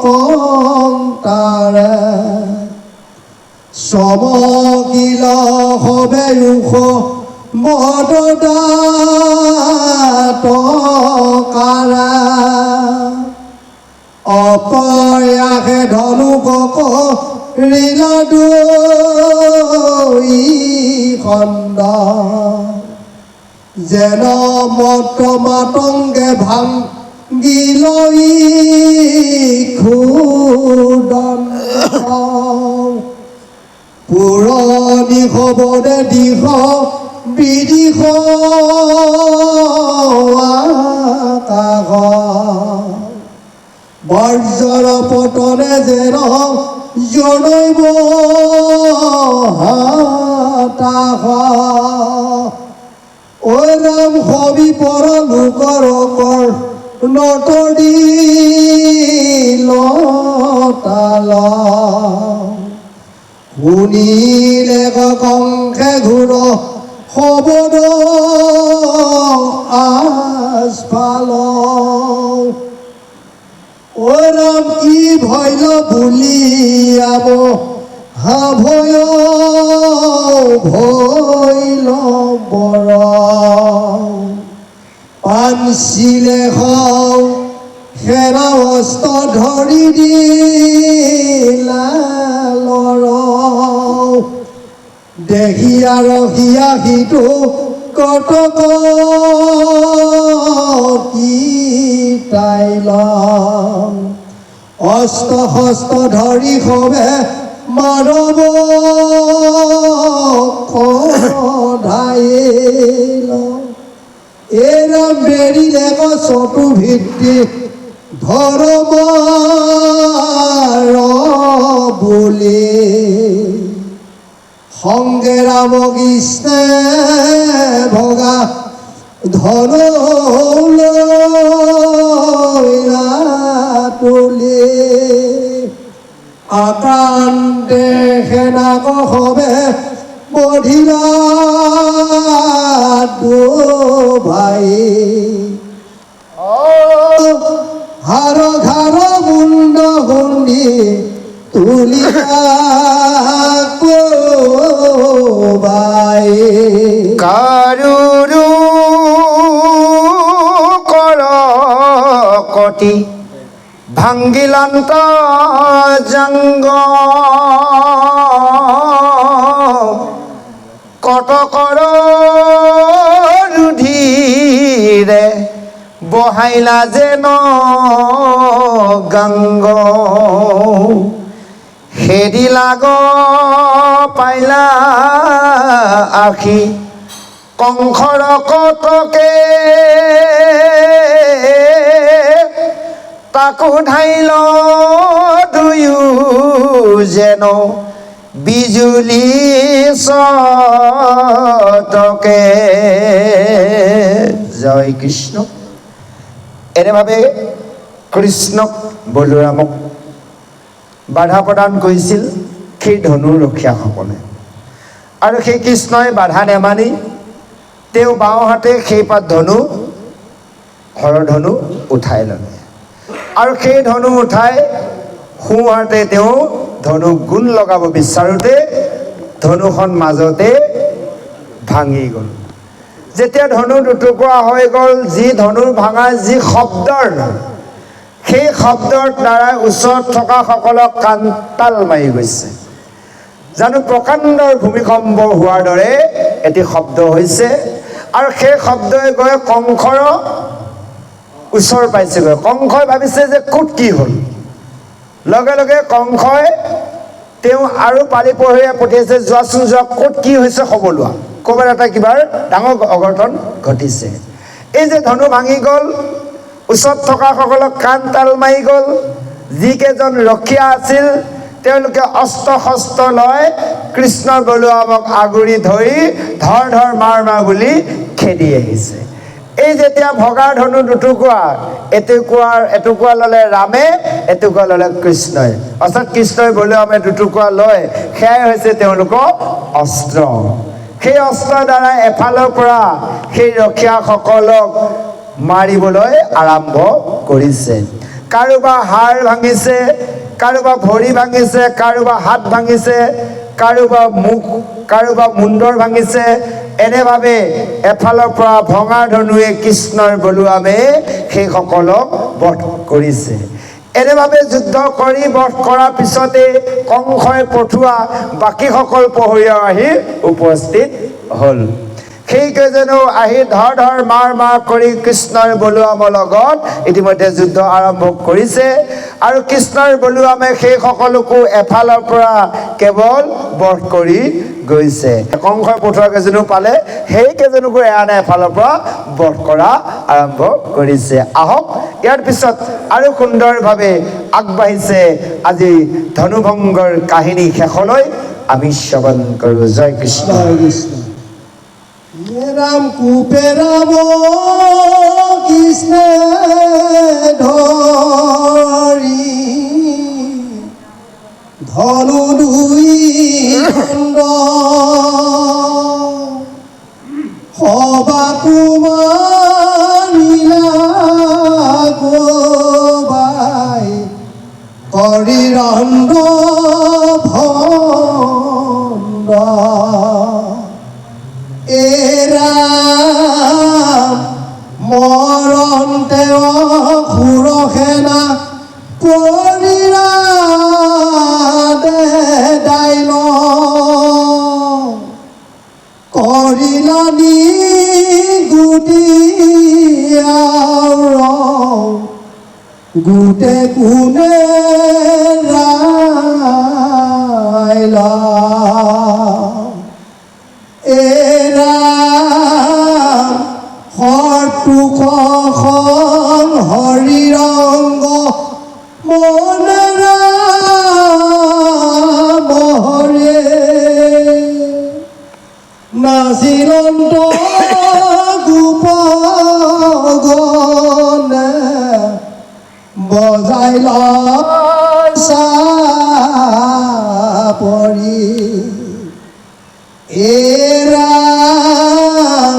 কণ্টাৰে, চমকিল হবে ৰুখ মদদাতকাৰা, অপয়াসে ধনুকক ৰিলা দুই খণ্ড, যেন মত মাতংগে ভাঙ্গিল ক্ষুদণ্ড, পুৰণি খবৰে দিশ বিদিশ আকাশ, বৰ্জৰ পতনে যেন জনৈব হাতাশ, ঐ ৰাম হবি পৰ লোকৰ নটৰি লতাল, শুনিলে কংসে ঘূৰ হবদ আস্ফাল, ঐ ৰাম কি ভৈল বুলিয়াব হাভয় ভৈল বৰ, পাঞ্চিলে সেনা অস্ত্ৰ ধৰি দিলা লৰ, দেখিয়া ৰখিয়া সিটো কটক কি তাইল, অস্ত্ৰ শস্ত্ৰ ধৰি সবে মানৱ সধাইল, এৰাম বেৰিলে চতু ভিত্তি ধৰ্মৰ বুলি, সংগে ৰাম কৃষ্ণে ভগা ধনু তুলি, আক্ৰান্তে সেনাক সবে বধিলা দুভাই, হাৰ ঘাৰ মুণ্ড হুন্দি তুলিয়া কোবাই, কাৰুৰু কৰ কটি ভাঙ্গিলান্ত জঙ্গ, কটকৰ বহাইলা যেন গংগ হেৰি লাগ পাইলা আখি কংসৰ কটকে তাকো ধাইল দুয়ো যেন বিজুলি চটকে। জয় কৃষ্ণ। এনেভাৱে কৃষ্ণক বলোৰামক বাধা প্ৰদান কৰিছিল সেই ধনুৰ ৰক্ষীয়াসকলে, আৰু সেই কৃষ্ণই বাধা নেমানি তেওঁ বাওঁহাতে সেই পাত ধনু হৰধনু উঠাই ল'লে, আৰু সেই ধনু উঠাই সোঁহাতে তেওঁ ধনু গুণ লগাব বিচাৰোঁতে ধনুখন মাজতে ভাঙি গ'ল। যেতিয়া ধনু দুটুকুৰা হৈ গ'ল, যি ধনুৰ ভাঙাৰ যি শব্দৰ, সেই শব্দৰ দ্বাৰা ওচৰত থকা সকলক কাণ তাল মাৰি গৈছে। জানো প্ৰকাণ্ডৰ ভূমিকম্প হোৱাৰ দৰে এটি শব্দ হৈছে, আৰু সেই শব্দই গৈ কংসৰ ওচৰ পাইছেগৈ। কংসই ভাবিছে যে ক'ত কি হ'ল। লগে লগে কংসই তেওঁ আৰু পালি পহৰীয়া পঠিয়াইছে, যোৱাচোন যোৱা, ক'ত কি হৈছে খবৰ লোৱা, ক'ৰবাত এটা কিবাৰ ডাঙৰ অঘটন ঘটিছে। এই যে ধনু ভাঙি গ'ল, ওচৰত থকা সকলক কাণ তাল মাৰি গ'ল। যিকেইজন ৰখীয়া আছিল তেওঁলোকে অস্ত্ৰ শস্ত্ৰ লৈ কৃষ্ণ বলোৰামক আগুৰি ধৰি ধৰ ধৰ মাৰ মাৰ বুলি খেদি আহিছে। এই যেতিয়া ভগা ধনু দুটুকুৰা, এটুকুৰা ল'লে ৰামে, এটুকুৰা ল'লে কৃষ্ণই, অৰ্থাৎ কৃষ্ণই বলোৰামে দুটুকুৰা লয়, সেয়াই হৈছে তেওঁলোকৰ অস্ত্ৰ। সেই অস্ত্ৰৰ দ্বাৰা এফালৰ পৰা সেই ৰখীয়াসকলক মাৰিবলৈ আৰম্ভ কৰিছে। কাৰোবাৰ হাড় ভাঙিছে, কাৰোবাৰ ভৰি ভাঙিছে, কাৰোবাৰ হাত ভাঙিছে, কাৰোবাৰ মুখ, কাৰোবাৰ মুণ্ডৰ ভাঙিছে। এনেভাৱে এফালৰ পৰা ভঙা ধনুৱে কৃষ্ণৰ বলোৰামে সেইসকলক বধ কৰিছে। এনেভাৱে যুদ্ধ কৰি বধ কৰাৰ পিছতে কংসই পঠোৱা বাকীসকল পহৰীয়া আহি উপস্থিত হ'ল। সেইকেইজনো আহি ধৰ ধৰ মাৰ মাৰ কৰি কৃষ্ণৰ বলোৰামৰ লগত ইতিমধ্যে যুদ্ধ আৰম্ভ কৰিছে, আৰু কৃষ্ণৰ বলোৰামে সেই সকলোকো এফালৰ পৰা কেৱল বধ কৰি গৈছে। কংসই পঠোৱা কেইজনো পালে, সেই কেইজনকো এয়া নাই এফালৰ পৰা বধ কৰা আৰম্ভ কৰিছে। আহক ইয়াৰ পিছত আৰু সুন্দৰভাৱে আগবাঢ়িছে আজি ধনুভংগৰ কাহিনী শেষলৈ আমি শ্ৰৱণ কৰোঁ। জয় কৃষ্ণ। ৰাম কুপে ৰাম কৃষ্ণ ধৰি ধনু দুই খণ্ড সবা কুমাৰ নীলা গোবাই কৰি ৰণ্ড ভণ্ড এৰাম মৰণ তেওঁ সুৰসেনা পৰিৰা দাইল কৰিলানি গুটি গোটে কোনে ৰাইলা এৰাম হৰটুখন হৰি ৰংগ মনেৰা মহৰে নাচিৰন্ত গোপগণে বজাই চাপৰি এৰাম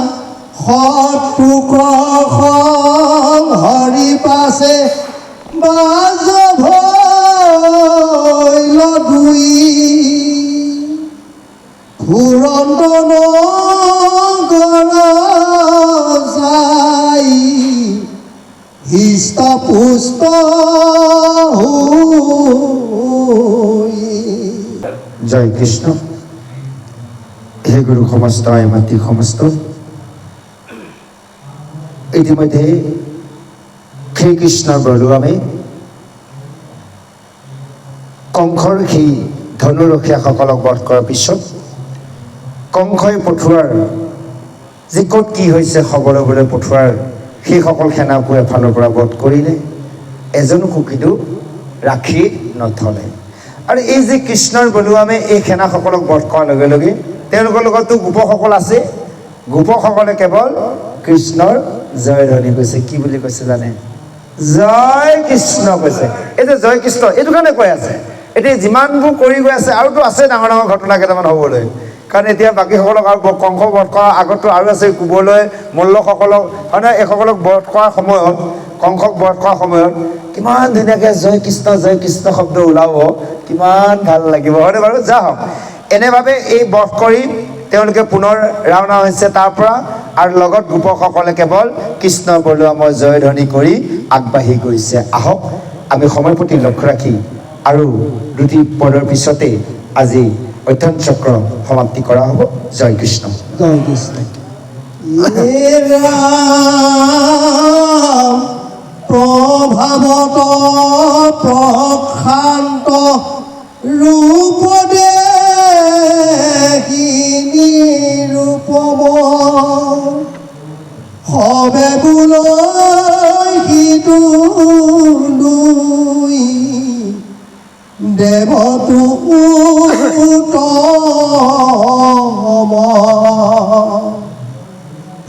হৰটুখন হৰি পাছে বাজ ভৈল দুই ফুৰন্ত নগৰ যাই হৃষ্ট পুষ্ট হৈ। জয় কৃষ্ণ। হে গুৰু সমস্ত মাতৃ সমস্ত, ইতিমধ্যে শ্ৰীকৃষ্ণৰ বলোৰামে কংসৰ সেই ধনুৰখীয়াসকলক বধ কৰাৰ পিছত কংসই পঠোৱাৰ যে ক'ত কি হৈছে খবৰ ল'বলৈ পঠোৱাৰ সেইসকল সেনাকো এফালৰ পৰা বধ কৰিলে, এজনকো কিন্তু ৰাখি নথলে। আৰু এই যে কৃষ্ণৰ বলোৰামে এই সেনাসকলক বধ কৰাৰ লগে লগে তেওঁলোকৰ লগতো গোপসকল আছে। গোপসকলে কেৱল কৃষ্ণৰ জয়ধ্বনি কৈছে। কি বুলি কৈছে জানে? জয় কৃষ্ণ কৈছে। এই যে জয় কৃষ্ণ এইটো কাৰণে কৈ আছে, এতিয়া যিমানবোৰ কৰি গৈ আছে আৰুতো আছে ডাঙৰ ডাঙৰ ঘটনা কেইটামান হ'বলৈ। কাৰণ এতিয়া বাকীসকলক আৰু কংস বধ কৰাৰ আগতো আৰু আছে কুবলয় মল্লসকলক, হয়নে? এইসকলক বধ কৰাৰ সময়ত, কংসক বধ কৰাৰ সময়ত কিমান ধুনীয়াকৈ জয় কৃষ্ণ শব্দ ওলাব, কিমান ভাল লাগিব, হয়নে বাৰু? যা হওক, এনেভাৱে এই বধ কৰি তেওঁলোকে পুনৰ ৰাওনা হৈছে তাৰ পৰা, আৰু লগত গোপসকলে কেৱল কৃষ্ণ বলোৰামৰ জয়ধ্বনি কৰি আগবাঢ়ি গৈছে। আহক আমি সময় প্ৰতি লক্ষ্য ৰাখি আৰু দুটি পদৰ পিছতে আজি অধ্যয়ন চক্ৰ সমাপ্তি কৰা হ'ব। জয় কৃষ্ণ। জয় কৃষ্ণ। হে ৰাম প্ৰভাৱত প্ৰশান্ত ৰূপ দেহিনী ৰূপম সবে বোলৈ সিটো দুই দেৱতো উত্তম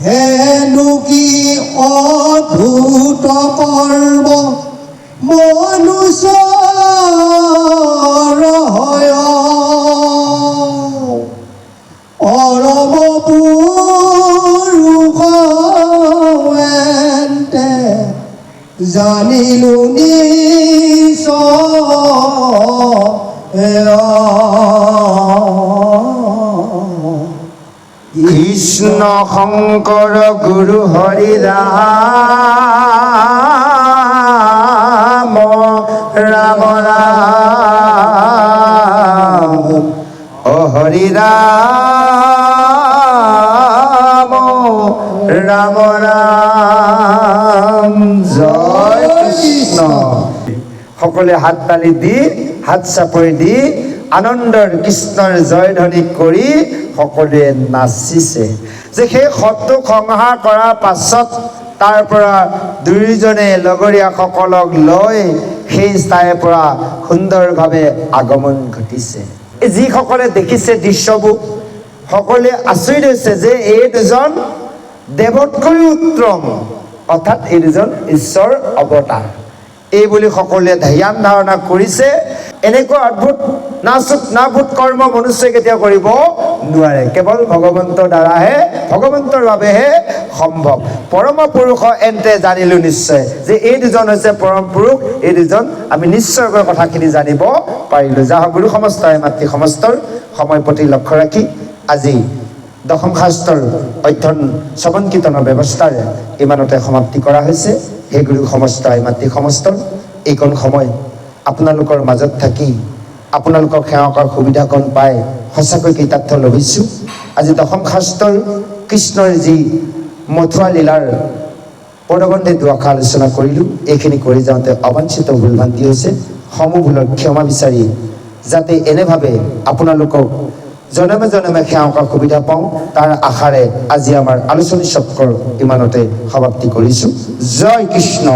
হেনো কি অদ্ভুত কৰ্ম মনুষ্যৰ হয় অৰব পুৰুষ এন্তে জানিলো কৃষ্ণ শংকৰ গুৰু হৰি ৰাম ৰাম ৰাম অ হৰি ৰাম ৰাম ৰাম। জয় কৃষ্ণ। সকলোৱে হাত তালি দি, হাত চাপৰি দি আনন্দৰ কৃষ্ণৰ জয়ধ্বনি কৰি সকলোৱে নাচিছে। যে সেই শত্ৰুক সংহাৰ কৰাৰ পাছত তাৰ পৰা দুয়োজনে লগৰীয়াসকলক লৈ সেই ঠাইৰ পৰা সুন্দৰভাৱে আগমন ঘটিছে। যিসকলে দেখিছে দৃশ্যবোৰ সকলোৱে আচৰিত হৈছে যে এই দুজন দেৱতকৈ উত্তম, অৰ্থাৎ এই দুজন ঈশ্বৰ অৱতাৰ, এই বুলি সকলোৱে ধ্যান ধাৰণা কৰিছে। এনেকুৱা অদ্ভুত নাভূত কৰ্ম মনুষ্যই কেতিয়াও কৰিব নোৱাৰে, কেৱল ভগৱন্তৰ দ্বাৰাহে, ভগৱন্তৰ বাবেহে সম্ভৱ। পৰম পুৰুষ এন্তে জানিলো নিশ্চয়, যে এই দুজন হৈছে পৰম পুৰুষ, এই দুজন আমি নিশ্চয়কৈ কথাখিনি জানিব পাৰিলো। যা হওক, গুৰু সমস্তৰ মাতৃ সমস্তৰ সময় প্ৰতি লক্ষ্য ৰাখি আজি দশম শাস্ত্ৰৰ অধ্যয়ন শ্ৰৱণ কীৰ্তনৰ ব্যৱস্থাৰে ইমানতে সমাপ্তি কৰা হৈছে। সেই গুৰু সমস্ত মাতৃ সমস্তৰ এইকণ সময় আপোনালোকৰ মাজত থাকি আপোনালোকক সেৱা কৰাৰ সুবিধাকণ পাই সঁচাকৈ কৃতাৰ্থ লভিছোঁ। আজি দশম শাস্ত্ৰৰ কৃষ্ণৰ যি মথুৰা লীলাৰ পদবন্ধে দুআষাৰ আলোচনা কৰিলোঁ। এইখিনি কৰি যাওঁতে অবাঞ্ছিত ভুল ভ্ৰান্তি হৈছে, সমূহ ভুলৰ ক্ষমা বিচাৰি যাতে এনেভাৱে আপোনালোকক জনমে জনমে সেৱা কৰাৰ সুবিধা পাওঁ তাৰ আশাৰে আজি আমাৰ আলোচনী চক্ৰৰ ইমানতে সমাপ্তি কৰিছোঁ। জয় কৃষ্ণ।